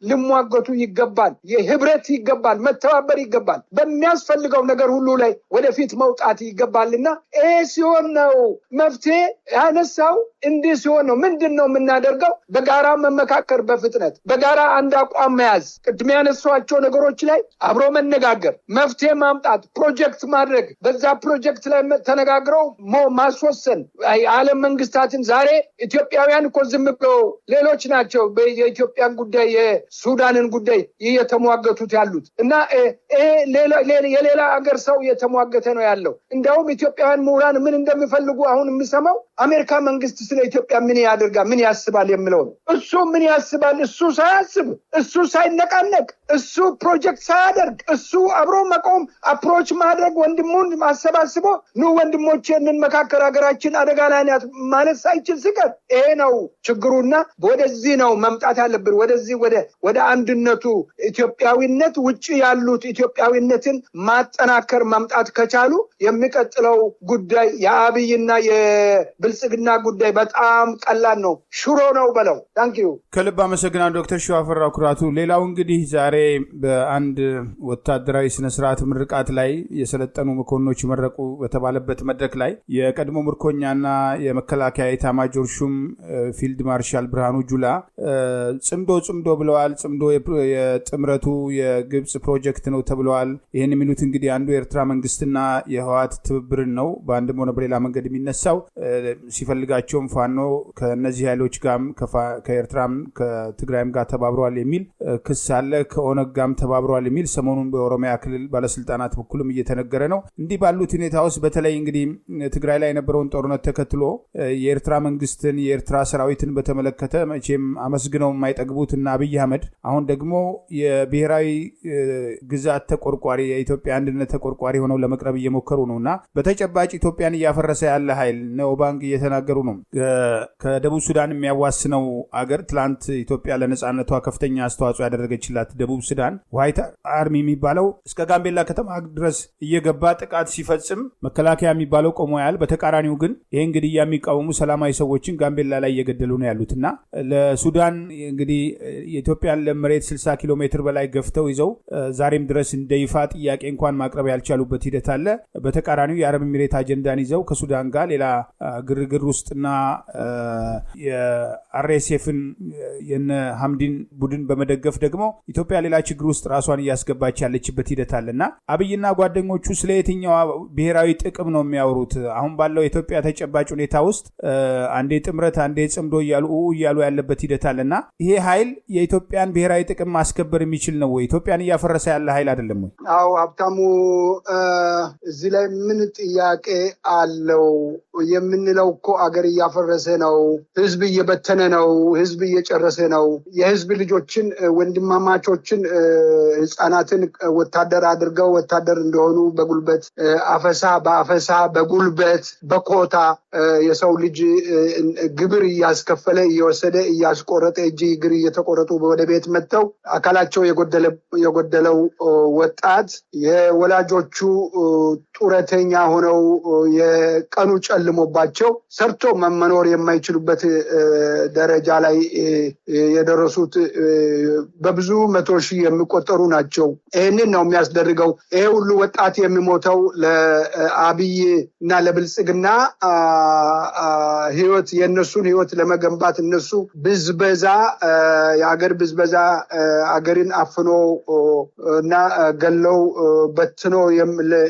ሊሟገቱ ይገባል። የህብረት ይገባል፣ መተባበር ይገባል፣ በሚያስፈልገው ነገር ሁሉ ላይ ወደፊት መውጣት ይገባልና ይሄ ሲሆን ነው መፍትሄ ያነሳው። እንዲህ ሲሆን ነው ምንድነው የምናደርገው? በጋራ መመካከር፣ በፍጥነት በጋራ አንድ አቋም መያዝ፣ ቅድም ያነሷቸው ነገሮች ላይ አብሮ መነጋገር፣ መፍትሄ ማምጣት፣ ፕሮጀክት ማድረግ፣ በዛ ፕሮጀክት ላይ ተነጋግረው ማስወሰን። የዓለም መንግስታትን ዛሬ ኢትዮጵያውያን እኮ ዝም ብለው ሌሎች ናቸው የኢትዮጵያን ጉዳይ የሱዳንን ጉዳይ እየተሟገቱት ያሉት እና የሌላ ሀገር ሰው እየተሟገተ ነው ያለው። እንዲያውም ኢትዮጵያውያን ምሁራን ምን እንደሚፈልጉ አሁን የምሰማው አሜሪካ መንግስት ስለ ኢትዮጵያ ምን ያደርጋል፣ ምን ያስባል የሚለው ነው። እሱ ምን ያስባል? እሱ ሳያስብ፣ እሱ ሳይነቃነቅ፣ እሱ ፕሮጀክት ሳያደርግ፣ እሱ አብሮ መቆም አፕሮች ማድረግ፣ ወንድሙን ማሰባስቦ ኑ ወንድሞቼ እንመካከር ሀገራችን አደጋ ላይ ናት ማለት ሳይችል ሲቀር ይሄ ነው ችግሩና ወደዚህ ነው መምጣት ያለብን። ወደዚህ ወደ አንድነቱ ኢትዮጵያዊነት ውጪ ያሉት ኢትዮጵያዊነትን ማጠናከር ማምጣት ከቻሉ የሚቀጥለው ጉዳይ የአብይና የብልጽግና ጉዳይ በጣም ቀላል ነው፣ ሽሮ ነው በለው። ታንኪዩ ከልብ አመሰግናለሁ ዶክተር ሺዋፍራው ኩራቱ። ሌላው እንግዲህ ዛሬ በአንድ ወታደራዊ ስነስርዓት ምርቃት ላይ የሰለጠኑ መኮንኖች መረቁ በተባለበት መድረክ ላይ የቀድሞ ምርኮኛና የመከላከያ ኤታማዦር ሹም ፊልድ ማርሻል ብርሃኑ ጁላ ጽምዶ ብለዋል። ጽምዶ የጥምረቱ የግብጽ ፕሮጀክት ነው ተብለዋል። ይህን የሚሉት እንግዲህ አንዱ የኤርትራ መንግስትና የህወሓት ትብብርን ነው በአንድም ሆነ በሌላ መንገድ የሚነሳው። ሲፈልጋቸውም ፋኖ ከነዚህ ኃይሎች ጋርም ከኤርትራም ከትግራይም ጋር ተባብረዋል የሚል ክስ አለ። ከኦነግ ጋርም ተባብረዋል የሚል ሰሞኑን በኦሮሚያ ክልል ባለስልጣናት በኩልም እየተነገረ ነው። እንዲህ ባሉት ሁኔታ ውስጥ በተለይ እንግዲህ ትግራይ ላይ የነበረውን ጦርነት ተከትሎ የኤርትራ መንግስትን የኤርትራ ሰራዊትን በተመለከተ መቼም አመስግነው የማይጠግቡት እና አብይ አህመድ አሁን ደግሞ የብሔራዊ ግዛት ተቆርቋሪ የኢትዮጵያ አንድነት ተቆርቋሪ ሆነው ለመቅረብ እየሞከሩ ነውና በተጨባጭ ኢትዮጵያን እያፈረሰ ያለ ኃይል ነው ባንክ እየተናገሩ ነው። ከደቡብ ሱዳን የሚያዋስነው አገር ትላንት ኢትዮጵያ ለነጻነቷ ከፍተኛ አስተዋጽኦ ያደረገችላት ደቡብ ሱዳን ዋይት አርሚ የሚባለው እስከ ጋምቤላ ከተማ ድረስ እየገባ ጥቃት ሲፈጽም መከላከያ የሚባለው ቆሞ ያል፣ በተቃራኒው ግን ይሄ እንግዲህ የሚቃወሙ ሰላማዊ ሰዎችን ጋምቤላ ላይ እየገደሉ ነው ያሉትና ለሱዳን እንግዲህ የኢትዮጵያን ለመሬት 60 ኪሎ ሜትር በላይ ገፍተው ይዘው ዛሬም ድረስ እንደ ይፋ ጥያቄ እንኳን ማቅረብ ያልቻሉበት ሂደት አለ። በተቃራኒው የአረብ ኤሚሬት አጀንዳን ይዘው ከሱዳን ጋር ሌላ ግርግር ውስጥና የአርኤስኤፍን የነ ሐምዲን ቡድን በመደገፍ ደግሞ ኢትዮጵያ ሌላ ችግር ውስጥ ራሷን እያስገባች ያለችበት ሂደት አለና አብይና ጓደኞቹ ስለ የትኛው ብሔራዊ ጥቅም ነው የሚያወሩት? አሁን ባለው የኢትዮጵያ ተጨባጭ ሁኔታ ውስጥ አንዴ ጥምረት አንዴ ጽምዶ እያሉ ያለበት ሂደት አለና ይሄ ኃይል የኢትዮጵያን ብሔራዊ ጥቅም ማስከበር የሚችል ነው ወይ? ኢትዮጵያን እያፈረሰ ያለ ኃይል አይደለም ወይ? አዎ ሀብታሙ፣ እዚህ ላይ ምን ጥያቄ አለው? የምንለው እኮ አገር እያፈረሰ ነው፣ ህዝብ እየበተነ ነው፣ ህዝብ እየጨረሰ ነው። የህዝብ ልጆችን ወንድማማቾችን ህፃናትን ወታደር አድርገው ወታደር እንደሆኑ በጉልበት በአፈሳ በጉልበት በኮታ የሰው ልጅ ግብር እያስከፈለ እየወሰደ እያስቆረጠ እጅ እግር እየተቆረጡ ወደ ቤት መጥተው አካላቸው የጎደለው ወጣት የወላጆቹ ጡረተኛ ሆነው የቀኑ ጨልሞባቸው ሰርቶ መኖር የማይችሉበት ደረጃ ላይ የደረሱት በብዙ መቶ ሺህ የሚቆጠሩ ናቸው። ይህንን ነው የሚያስደርገው። ይሄ ሁሉ ወጣት የሚሞተው ለአብይ እና ለብልጽግና ህይወት የነሱን ህይወት ለመገንባት እነሱ ብዝበዛ የአገር ብዝበዛ አገርን አፍኖ እና ገለው በትኖ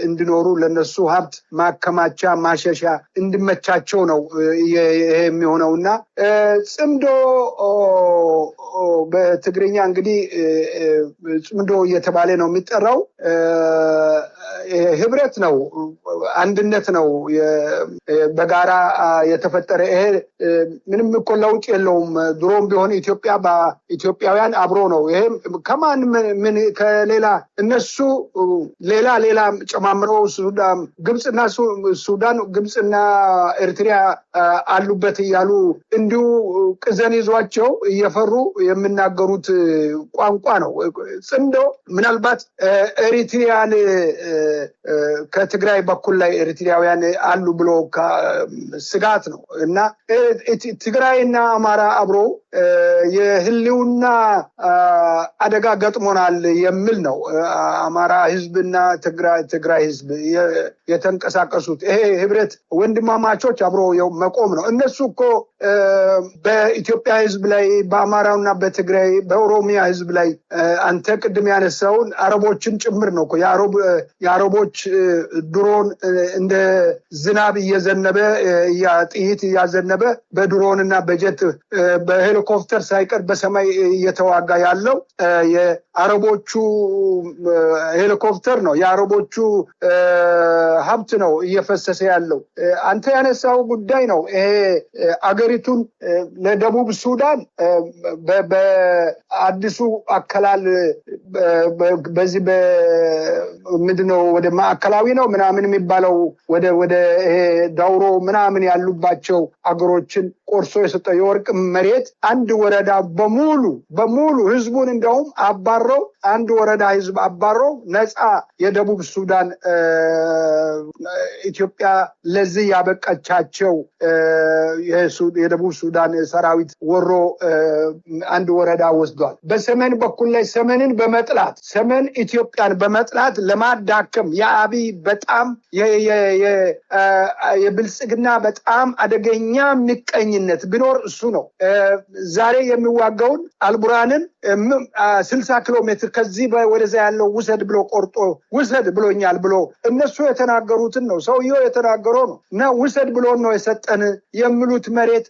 እንዲኖሩ ለነሱ ሀብት ማከማቻ ማሸሻ እንዲመቻቸው ነው ይሄ የሚሆነውና ጽምዶ በትግርኛ እንግዲህ ጽምዶ እየተባለ ነው የሚጠራው። ህብረት ነው፣ አንድነት ነው፣ በጋራ የተፈጠረ ይሄ ምንም እኮ ለውጥ የለውም። ድሮም ቢሆን ኢትዮጵያውያን አብሮ ነው። ይሄ ከማን ምን ከሌላ እነሱ ሌላ ጨማምረው ግብጽና ሱዳን ግብጽና ኤርትራ አሉበት እያሉ እንዲሁ ቅዘን ይዟቸው እየፈሩ የሚናገሩት ቋንቋ ነው። ጽምዶ ምናልባት ኤሪትሪያን ከትግራይ በኩል ላይ ኤሪትሪያውያን አሉ ብሎ ስጋት ነው እና ትግራይና አማራ አብሮ የህልውና አደጋ ገጥሞናል የሚል ነው። አማራ ህዝብና ትግራይ ህዝብ የተንቀሳቀሱት ይሄ ህብረት ወንድማማቾች አብሮ መቆም ነው። እነሱ እኮ በኢትዮጵያ ህዝብ ላይ በአማራውና በትግራይ በኦሮሚያ ህዝብ ላይ አንተ ቅድም ያነሳውን አረቦችን ጭምር ነው እኮ የአረቦች ድሮን እንደ ዝናብ እየዘነበ ጥይት እያዘነበ በድሮንና በጀት በሄሊኮፕተር ሳይቀር በሰማይ እየተዋጋ ያለው የአረቦቹ ሄሊኮፕተር ነው። የአረቦቹ ሀብት ነው እየፈሰሰ ያለው። አንተ ያነሳው ጉዳይ ነው። ይሄ አገሪቱን ለደቡብ ሱዳን በአዲሱ አከላል በዚህ ምንድነው ወደ ማዕከላዊ ነው ምናምን የሚባለው ወደ ይሄ ዳውሮ ምናምን ያሉባቸው አገሮችን ቆርሶ የሰጠው የወርቅ መሬት አንድ ወረዳ በሙሉ ህዝቡን እንደውም አባረው አንድ ወረዳ ህዝብ አባረው ነፃ የደቡብ ሱዳን ኢትዮጵያ ለዚህ ያበቃቻቸው የደቡብ ሱዳን ሰራዊት ወሮ አንድ ወረዳ ወስዷል። በሰሜን በኩል ላይ ሰሜንን በመጥላት ሰሜን ኢትዮጵያን በመጥላት ለማዳከም የአብይ በጣም የብልጽግና በጣም አደገኛ ምቀኝነት ቢኖር እሱ ነው። ዛሬ የሚዋጋውን አልቡራንን 60 ኪሎ ሜትር ከዚህ ወደዛ ያለው ውሰድ ብሎ ቆርጦ ውሰድ ብሎኛል ብሎ እነሱ የተናገሩትን ነው ሰውየው የተናገረው ነው እና ውሰድ ብሎ ነው የሰጠን የሚሉት መሬት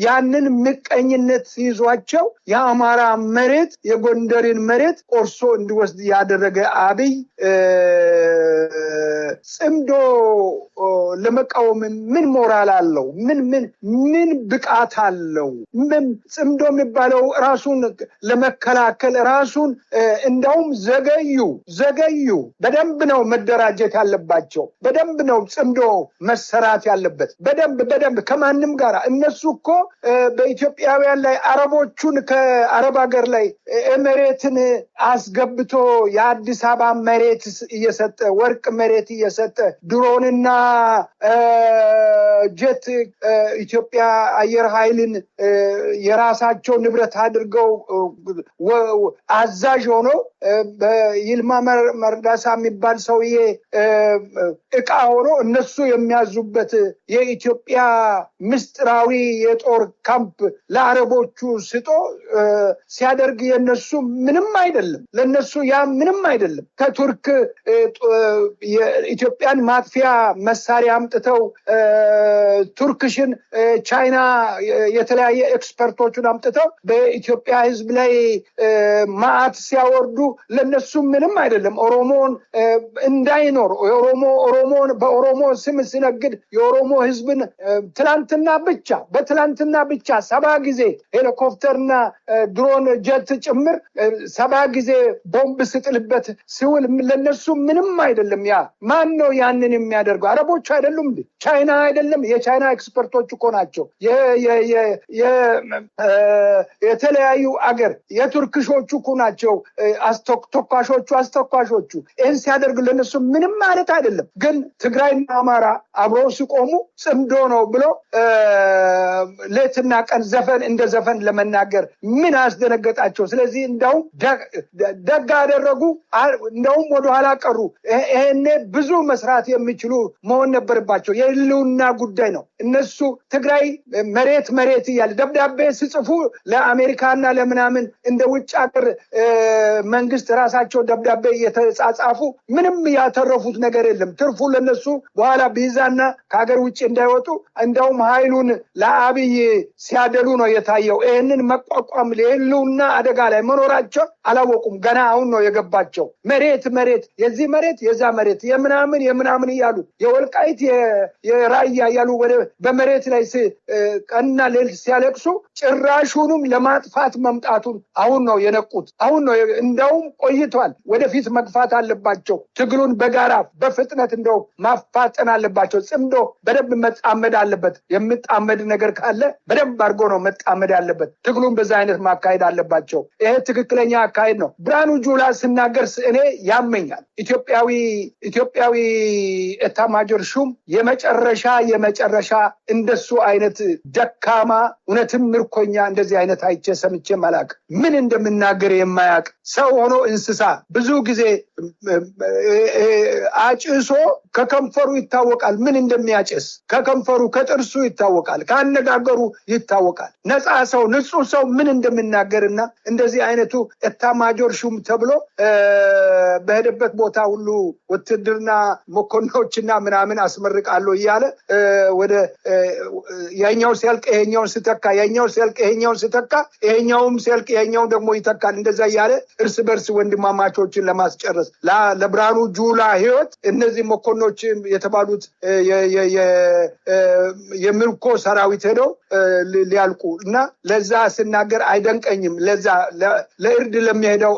ያንን ምቀኝነት ይዟቸው የአማራ መሬት የጎንደርን መሬት ቆርሶ እንዲወስድ ያደረገ አብይ ጽምዶ ለመቃወም ምን ሞራል አለው? ምን ብቃት አለው? ምን ጽምዶ የሚባለው ራሱን ለመከላከል ራሱን እንደውም ዘገዩ በደንብ ነው መደራጀት ያለባቸው። በደንብ ነው ጽምዶ መሰራት ያለበት በደንብ ከማንም ጋር። እነሱ እኮ በኢትዮጵያውያን ላይ አረቦቹን ከአረብ ሀገር ላይ መሬትን አስገብቶ የአዲስ አበባ መሬት እየሰጠ ወርቅ መሬት እየሰጠ ድሮንና ጀት ኢትዮጵያ አየር ኃይልን የራሳቸው ንብረት አድርገው አዛዥ ሆኖ በይልማ መርዳሳ የሚባል ሰውዬ እቃ ሆኖ እነሱ የሚያዙበት የኢትዮጵያ ምስጢራዊ የጦር ካምፕ ለአረቦቹ ስጦ ሲያደርግ የነሱ ምንም አይደለም። ለነሱ ያ ምንም አይደለም። ከቱርክ የኢትዮጵያን ማጥፊያ መሳሪያ አምጥተው ቱርክሽን ቻይና የተለያየ ኤክስፐርቶቹን አምጥተው በኢትዮጵያ ህዝብ ላይ ማአት ሲያወርዱ ለነሱ ምንም አይደለም። ኦሮሞን እንዳይኖር ኦሮሞን በኦሮሞ ስም ሲነግድ የኦሮሞ ህዝብን በትላንትና ብቻ 70 ጊዜ ሄሊኮፕተርና ድሮን ጀት ጭምር 70 ጊዜ ቦምብ ስጥልበት ሲውል ለነሱ ምንም አይደለም። ያ ማን ነው ያንን የሚያደርገው? አረቦች አይደሉም? ቻይና አይደለም? የቻይና ኤክስፐርቶች እኮ ናቸው። የተለያዩ አገር የቱርክሾቹ እኮ ናቸው አስተኳሾቹ። ይህን ሲያደርግ ለነሱ ምንም ማለት አይደለም። ግን ትግራይና አማራ አብረው ሲቆሙ ጽምዶ ነው ብሎ ሌትና ቀን እንደ ዘፈን ለመናገር ምን አስደነገጣቸው? ስለዚህ እንደውም ደግ አደረጉ። እንደውም ወደኋላ ቀሩ። ይሄኔ ብዙ መስራት የሚችሉ መሆን ነበረባቸው። የህልውና ጉዳይ ነው። እነሱ ትግራይ መሬት እያለ ደብዳቤ ሲጽፉ ለአሜሪካና ለምናምን እንደ ውጭ ሀገር መንግስት ራሳቸው ደብዳቤ እየተጻጻፉ ምንም ያተረፉት ነገር የለም። ትርፉ ለነሱ በኋላ ቢዛና ከሀገር ውጭ እንዳይወጡ እንደውም ኃይሉን ለአብይ ሲያደሉ ነው የታየው። ይህንን መቋቋም የህልውና አደጋ ላይ መኖራቸው አላወቁም። ገና አሁን ነው የገባቸው። መሬት የዚህ መሬት የዛ መሬት የምናምን እያሉ የወልቃይት የራያ እያሉ በመሬት ላይ ቀንና ሌሊት ሲያለቅሱ ጭራሹንም ለማጥፋት መምጣቱን አሁን ነው የነቁት። አሁን ነው እንደውም ቆይቷል። ወደፊት መግፋት አለባቸው። ትግሉን በጋራ በፍጥነት እንደው ማፋጠን አለባቸው። ጽምዶ በደንብ መጣመድ አለበት። የምጣመድ ነገር ካለ በደንብ አድርጎ ነው መጣመድ ያለበት። ትግሉን በዛ አይነት ማካሄድ አለባቸው። ይሄ ትክክለኛ አካሄድ ነው። ብርሃኑ ጁላ ስናገር እኔ ያመኛል። ኢትዮጵያዊ ኤታማዦር ሹም የመጨረሻ በመጨረሻ እንደሱ አይነት ደካማ እውነትም ምርኮኛ እንደዚህ አይነት አይቼ ሰምቼ ማላቅ ምን እንደምናገር የማያቅ ሰው ሆኖ እንስሳ ብዙ ጊዜ አጭሶ ከከንፈሩ ይታወቃል ምን እንደሚያጭስ ከከንፈሩ ከጥርሱ ይታወቃል ካነጋገሩ ይታወቃል ነፃ ሰው ንጹህ ሰው ምን እንደምናገርና እንደዚህ አይነቱ ኤታማጆር ሹም ተብሎ በሄደበት ቦታ ሁሉ ውትድርና መኮንኖችና ምናምን አስመርቃለሁ እያለ ወደ ያኛው ሲያልቅ ይሄኛውን ስተካ ያኛው ሲያልቅ ይሄኛውን ስተካ ይሄኛውም ሲያልቅ ይሄኛው ደግሞ ይተካል እንደዛ ያለ እርስ በርስ ወንድማማቾችን ለማስጨረስ ለብርሃኑ ጁላ ህይወት እነዚህ መኮንኖች የተባሉት የምርኮ ሰራዊት ሄደው ሊያልቁ እና ለዛ ስናገር አይደንቀኝም ለዛ ለእርድ ለሚሄደው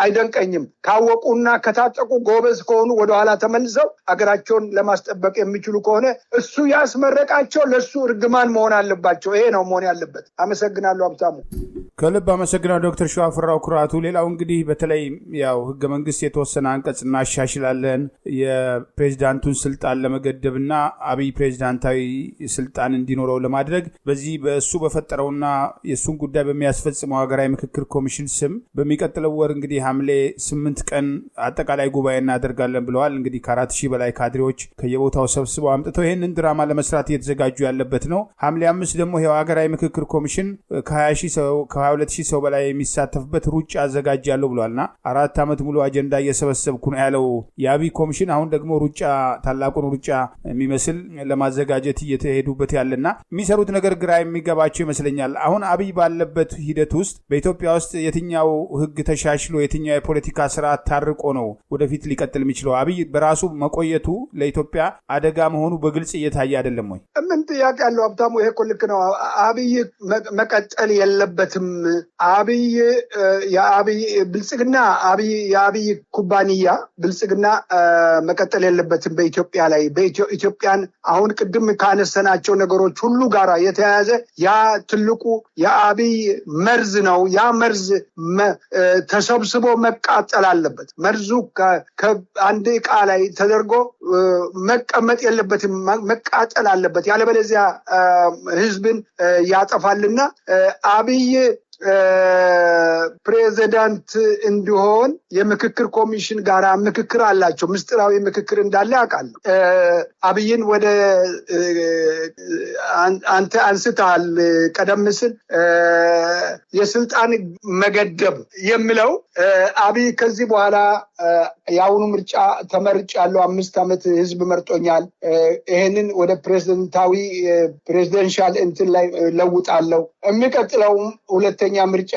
አይደንቀኝም ካወቁና ከታጠቁ ጎበዝ ከሆኑ ወደ ኋላ ተመልሰው አገራቸውን ለማስጠበቅ የሚችሉ ከሆነ እሱ ያስመረቃቸው ለሱ እርግማን መሆን አለባቸው ይሄ ነው መሆን ያለበት አመሰግናለሁ ሀብታሙ ከልብ አመሰግናለሁ ዶክተር ሸዋፍራው ኩራቱ ሌላው እንግዲህ በተለይ ያው ህገ መንግስት የተወሰነ አንቀጽ እናሻሽላለን የፕሬዝዳንቱን ስልጣን ለመገደብና አብይ ፕሬዝዳንታዊ ስልጣን እንዲኖረው ለማድረግ በዚህ በእሱ በፈጠረውና የሱን ጉዳይ በሚያስፈጽመው ሀገራዊ ምክክር ኮሚሽን ስም በሚቀጥለው ወር እንግዲህ ሐምሌ 8 ቀን አጠቃላይ ጉባኤ እናደርጋለን ብለዋል እንግዲህ ከ4000 በላይ ካድሬዎች ከየቦታው ሰብስበው አምጥተው ይሄንን ድራማ ለመስራት እየተዘጋጁ ያለበት ነው ሐምሌ 5 ደግሞ ይሄው ሀገራዊ ምክክር ኮሚሽን ከ20000 ሰው ከ22000 ሰው በላይ የሚሳተፍበት ሩጫ አዘጋጃለሁ ብለዋልና 4 አመት ሙሉ አጀንዳ እየሰበሰብኩ ነው ያለው የአብይ ኮሚሽን አሁን ደግሞ ሩጫ ታላቁን ሩጫ የሚመስል ለማዘጋጀት እየተሄዱበት ያለና የሚሰሩት ነገር ግራ የሚገባቸው ይመስለኛል አሁን አብይ ባለበት ሂደት ውስጥ በኢትዮጵያ ውስጥ የትኛው ህግ ተሻሽሎ የትኛው የፖለቲካ ስርዓት ታርቆ ነው ወደፊት ሊቀጥል የሚችለው አብይ በራሱ መቆየቱ ለኢትዮጵያ አደጋ መሆኑ በግልጽ እየታየ አይደለም ወይ ምን ጥያቄ ያለው ሀብታሙ ይሄ ልክ ነው አብይ መቀጠል የለበትም አብይ የአብይ ብልጽግና አብይ የአብይ ኩባንያ ብልጽግና መቀጠል የለበትም በኢትዮጵያ ላይ በኢትዮጵያን አሁን ቅድም ካነሰናቸው ነገሮች ሁሉ ጋራ የተያያዘ ያ ትልቁ የአብይ መርዝ ነው ያ መርዝ ተሰብስቦ መቃጠል አለበት መርዙ ከአንድ ዕቃ ላይ ተደርጎ መቀመጥ የለበትም መቃጠል አለበት ያለበለዚያ ህዝብን ያጠፋልና አብይ ፕሬዚዳንት እንዲሆን የምክክር ኮሚሽን ጋራ ምክክር አላቸው ምስጢራዊ ምክክር እንዳለ ያውቃሉ አብይን ወደ አንተ አንስተሃል ቀደም ሲል የስልጣን መገደብ የሚለው አብይ ከዚህ በኋላ ያውኑ ምርጫ ተመርጫለሁ 5 አመት ህዝብ መርጦኛል ይሄንን ወደ ፕሬዚደንሻል እንትን ላይ ለውጣለሁ የሚቀጥለው ሁለተኛ ምርጫ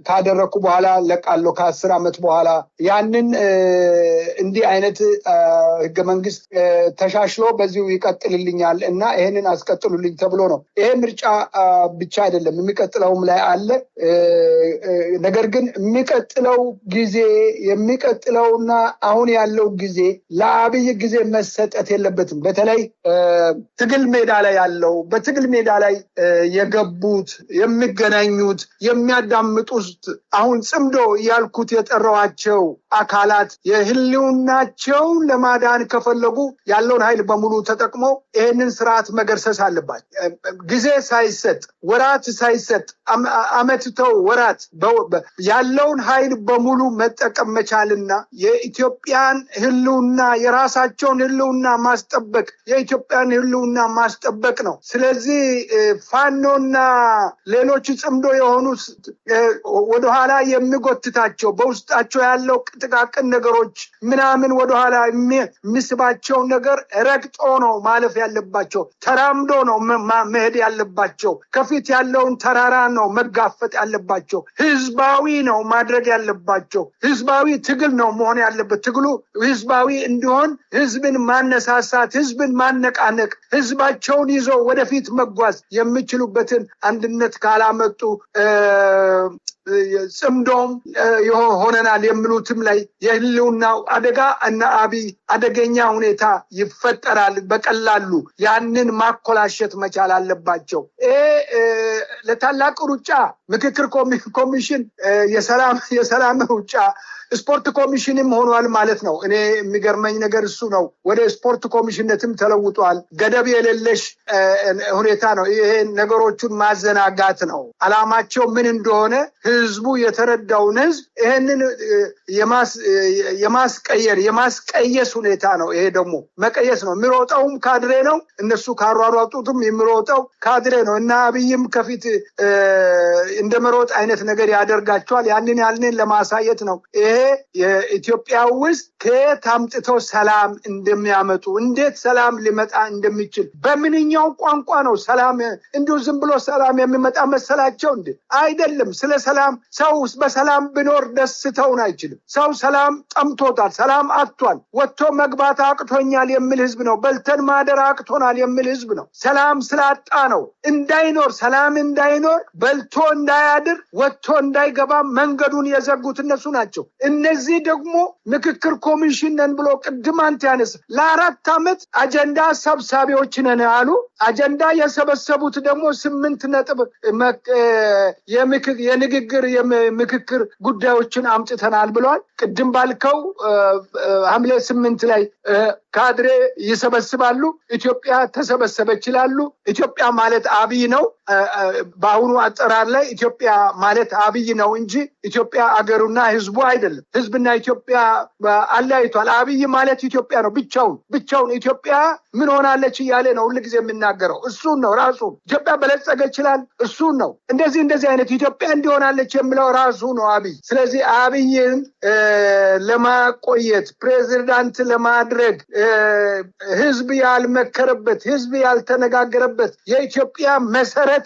ካደረኩ በኋላ ለቃለሁ ከ10 አመት በኋላ ያንን እንዲህ አይነት ህገ መንግስት ተሻሽሎ በዚሁ ይቀጥልልኛል እና ይሄንን አስቀጥሉልኝ ተብሎ ነው ይሄ ምርጫ ብቻ አይደለም የሚቀጥለውም ላይ አለ ነገር ግን የሚቀጥለው ጊዜ የሚቀጥለውና አሁን ያለው ጊዜ ለአብይ ጊዜ መሰጠት የለበትም በተለይ ትግል ሜዳ ላይ ያለው በትግል ሜዳ ላይ የገቡት የሚገናኙት የሚያዳምጡት አሁን ጽምዶ ያልኩት የጠራዋቸው አካላት የህልውናቸውን ለማዳን ከፈለጉ ያለውን ኃይል በሙሉ ተጠቅሞ ይሄንን ስርዓት መገርሰስ አለባቸው ጊዜ ሳይሰጥ ወራት ሳይሰጥ አመትተው ወራት ያለውን ኃይል በሙሉ መጠቀም መቻልና የኢትዮጵያን ህልውና የራሳቸውን ህልውና ማስጠበቅ የኢትዮጵያን ህልውና ማስጠበቅ ነው ስለዚህ ፋኖና ሌሎች ጽምዶ የሆኑ ወደ ኋላ የሚጎትታቸው በውስጣቸው ያለው ጥቃቅን ነገሮች ምናምን ወደ ኋላ የሚስባቸው ነገር ረግጦ ነው ማለፍ ያለባቸው ተራምዶ ነው መሄድ ያለባቸው ከፊት ያለውን ተራራ ነው መጋፈጥ ያለባቸው ህዝባዊ ነው ማድረግ ያለባቸው ህዝባዊ ትግል ነው መሆን ያለበት ትግሉ ህዝባዊ እንዲሆን ህዝብን ማነሳሳት ህዝብን ማነቃነቅ ህዝባቸውን ይዘው ወደፊት መጓዝ የሚችሉበትን አንድነት ካላመጡ ጽምዶም ሆነናል የሚሉትም ላይ የህልውናው አደጋ እና አብይ አደገኛ ሁኔታ ይፈጠራል በቀላሉ ያንን ማኮላሸት መቻል አለባቸው። ለታላቅ ሩጫ ምክክር ኮሚሽን የሰላም ሩጫ ስፖርት ኮሚሽንም ሆኗል ማለት ነው። እኔ የሚገርመኝ ነገር እሱ ነው። ወደ ስፖርት ኮሚሽነትም ተለውጧል። ገደብ የሌለሽ ሁኔታ ነው። ይሄ ነገሮቹን ማዘናጋት ነው። አላማቸው ምን እንደሆነ ህዝቡ የተረዳውን ህዝብ ይሄንን የማስቀየስ ሁኔታ ነው። ይሄ ደግሞ መቀየስ ነው። የሚሮጠውም ካድሬ ነው። እነሱ ካሯሯጡትም የሚሮጠው ካድሬ ነው እና አብይም ከፊት እንደ መሮጥ አይነት ነገር ያደርጋቸዋል። ያንን ለማሳየት ነው። ይሄ የኢትዮጵያ ውስጥ ከየት አምጥተው ሰላም እንደሚያመጡ እንዴት ሰላም ሊመጣ እንደሚችል በምንኛው ቋንቋ ነው ሰላም እንዲሁ ዝም ብሎ ሰላም የሚመጣ መሰላቸው እንዴ? አይደለም። ስለ ሰላም ሰው በሰላም ቢኖር ደስተውን አይችልም። ሰው ሰላም ጠምቶታል። ሰላም አጥቷል። ወጥቶ መግባት አቅቶኛል የሚል ህዝብ ነው። በልተን ማደር አቅቶናል የሚል ህዝብ ነው። ሰላም ስላጣ ነው እንዳይኖር ሰላም እንዳይኖር በልቶ እንዳያድር ወጥቶ እንዳይገባ መንገዱን የዘጉት እነሱ ናቸው። እነዚህ ደግሞ ምክክር ኮሚሽን ነን ብሎ ቅድም አንተ ያነሳ ለ4 ዓመት አጀንዳ ሰብሳቢዎች ነን አሉ። አጀንዳ የሰበሰቡት ደግሞ 8 ነጥብ የምክክር ጉዳዮችን አምጥተናል ብለዋል። ቅድም ባልከው ሐምሌ 8 ላይ ካድሬ ይሰበስባሉ። ኢትዮጵያ ተሰበሰበች ይላሉ። ኢትዮጵያ ማለት አብይ ነው። በአሁኑ አጠራር ላይ ኢትዮጵያ ማለት አብይ ነው እንጂ ኢትዮጵያ አገሩና ህዝቡ አይደለም። ህዝብና ኢትዮጵያ አለያይቷል። አብይ ማለት ኢትዮጵያ ነው። ብቻውን ኢትዮጵያ ምን ሆናለች እያለ ነው ሁልጊዜ የሚናገረው። እሱን ነው ራሱ። ኢትዮጵያ በለጸገች ይችላል። እሱን ነው እንደዚህ አይነት ኢትዮጵያ እንዲሆናለች የሚለው ራሱ ነው አብይ። ስለዚህ አብይን ለማቆየት ፕሬዝዳንት ለማድረግ ህዝብ ያልመከረበት ህዝብ ያልተነጋገረበት የኢትዮጵያ መሰረታዊ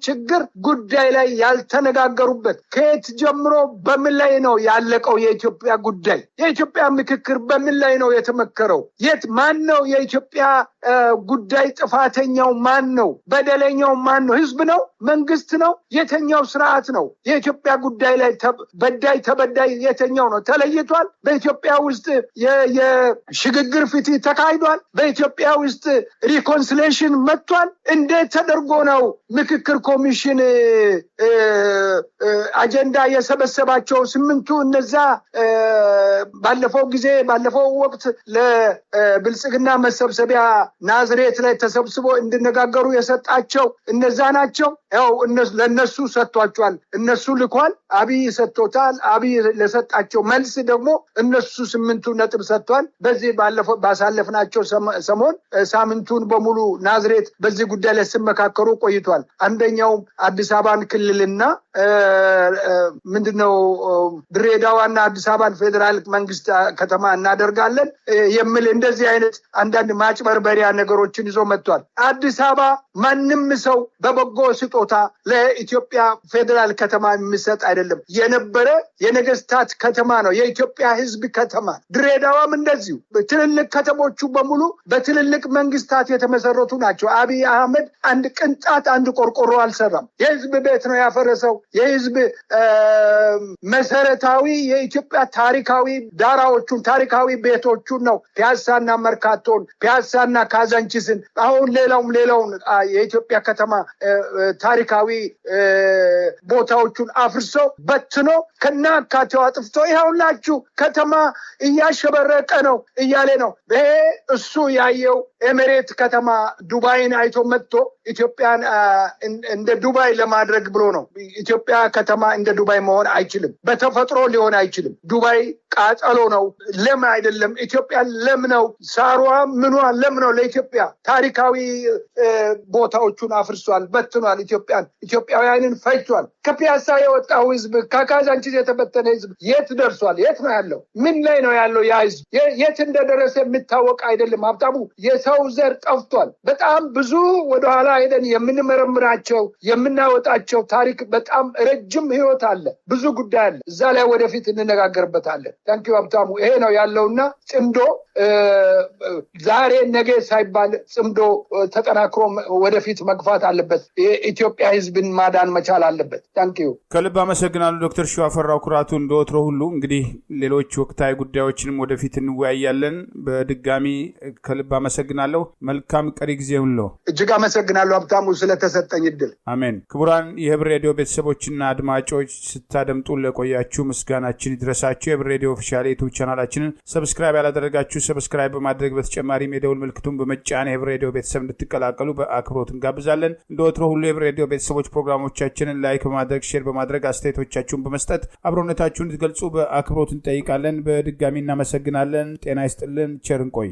ችግር ጉዳይ ላይ ያልተነጋገሩበት ከየት ጀምሮ በምን ላይ ነው ያለቀው የኢትዮጵያ ጉዳይ? የኢትዮጵያ ምክክር በምን ላይ ነው የተመከረው? ማን ነው የኢትዮጵያ ጉዳይ ጥፋተኛው ማን ነው? በደለኛው ማን ነው? ህዝብ ነው? መንግስት ነው? የተኛው ስርዓት ነው? የኢትዮጵያ ጉዳይ ላይ በዳይ ተበዳይ የተኛው ነው? ተለይቷል። በኢትዮጵያ ውስጥ የሽግግር ፍትህ ተካሂዷል። በኢትዮጵያ ውስጥ ሪኮንሲሌሽን መጥቷል። እንዴት ተደርጎ ነው ምክክር ኮሚሽን አጀንዳ የሰበሰባቸው 8ቱ እነዛ ባለፈው ወቅት ለብልጽግና መሰብሰቢያ ናዝሬት ላይ ተሰብስቦ እንዲነጋገሩ የሰጣቸው እነዛ ናቸው። ያው ለነሱ ሰጥቷቸዋል። እነሱ ልኳል። አብይ ሰጥቶታል። አብይ ለሰጣቸው መልስ ደግሞ እነሱ 8ቱ ነጥብ ሰጥቷል። በዚህ ባሳለፍናቸው ሰሞን ሳምንቱን በሙሉ ናዝሬት በዚህ ጉዳይ ላይ ሲመካከሩ ቆይቷል። አንደኛው አዲስ አበባን ክልልና ምንድነው ድሬዳዋና አዲስ አበባን ፌደራል መንግስት ከተማ እናደርጋለን የሚል እንደዚህ አይነት አንዳንድ ማጭበርበሪያ ነገሮችን ይዞ መጥቷል። አዲስ አበባ ማንም ሰው በበጎ ስጦታ ለኢትዮጵያ ፌደራል ከተማ የሚሰጥ አይደለም። የነበረ የነገስታት ከተማ ነው። የኢትዮጵያ ህዝብ ከተማ። ድሬዳዋም እንደዚሁ። ትልልቅ ከተሞቹ በሙሉ በትልልቅ መንግስታት የተመሰረቱ ናቸው። አብይ አህመድ አንድ ቅንጣት አንድ ቆርቆሮ አልሰራም። የህዝብ ቤት ነው ያፈረሰው። የህዝብ መሰረታዊ የኢትዮጵያ ታሪካዊ ዳራዎቹን ታሪካዊ ቤቶቹን ነው ፒያሳና መርካቶን ፒያሳና ካዛንቺስን አሁን ሌላውን የኢትዮጵያ ከተማ ታሪካዊ ቦታዎቹን አፍርሶ በትኖ ከናካቴው አጥፍቶ ይኸውላችሁ ከተማ እያሸበረቀ ነው እያለ ነው። ይሄ እሱ ያየው ኤሚሬት ከተማ ዱባይን አይቶ መጥቶ ኢትዮጵያን እንደ ዱባይ ለማድረግ ብሎ ነው። ኢትዮጵያ ከተማ እንደ ዱባይ መሆን አይችልም። በተፈጥሮ ሊሆን አይችልም። ዱባይ ቃጠሎ ነው፣ ለም አይደለም። ኢትዮጵያ ለም ነው። ሳሯ ምኗ ለም ነው። ለኢትዮጵያ ታሪካዊ ቦታዎቹን አፍርሷል፣ በትኗል። ኢትዮጵያውያንን ፈጅቷል። ከፒያሳ የወጣው ህዝብ ከካዛንቺስ የተበተነ ህዝብ የት ደርሷል? የት ነው ያለው? ምን ላይ ነው ያለው? ያ ህዝብ የት እንደደረሰ የሚታወቅ አይደለም። ሀብታሙ የሰው የሰው ዘር ጠፍቷል። በጣም ብዙ ወደኋላ ሄደን የምንመረምራቸው የምናወጣቸው ታሪክ በጣም ረጅም ህይወት አለ፣ ብዙ ጉዳይ አለ። እዛ ላይ ወደፊት እንነጋገርበታለን። ታንኪዩ ሀብታሙ። ይሄ ነው ያለውና ጽምዶ ዛሬ ነገ ሳይባል ጽምዶ ተጠናክሮ ወደፊት መግፋት አለበት። የኢትዮጵያ ህዝብን ማዳን መቻል አለበት። ታንኪዩ። ከልብ አመሰግናለሁ ዶክተር ሺዋፈራው ኩራቱ። እንደወትሮ ሁሉ እንግዲህ ሌሎች ወቅታዊ ጉዳዮችንም ወደፊት እንወያያለን። በድጋሚ ከልብ አመሰግናለሁ። መልካም ቀሪ ጊዜ ሁሉ። እጅግ አመሰግናለሁ ሀብታሙ ስለተሰጠኝ እድል። አሜን። ክቡራን የህብር ሬዲዮ ቤተሰቦችና አድማጮች ስታደምጡ ለቆያችሁ ምስጋናችን ይድረሳችሁ። የህብር ሬዲዮ ኦፊሻል ዩቲዩብ ቻናላችንን ሰብስክራይብ ያላደረጋችሁ ሰብስክራይብ በማድረግ በተጨማሪም የደውል ምልክቱን በመጫን የህብር ሬዲዮ ቤተሰብ እንድትቀላቀሉ በአክብሮት እንጋብዛለን። እንደወትሮ ሁሉ የህብር ሬዲዮ ቤተሰቦች ፕሮግራሞቻችንን ላይክ በማድረግ ሼር በማድረግ አስተያየቶቻችሁን በመስጠት አብሮነታችሁን እንድትገልጹ በአክብሮት እንጠይቃለን። በድጋሚ እናመሰግናለን። ጤና ይስጥልን። ቸር እንቆይ።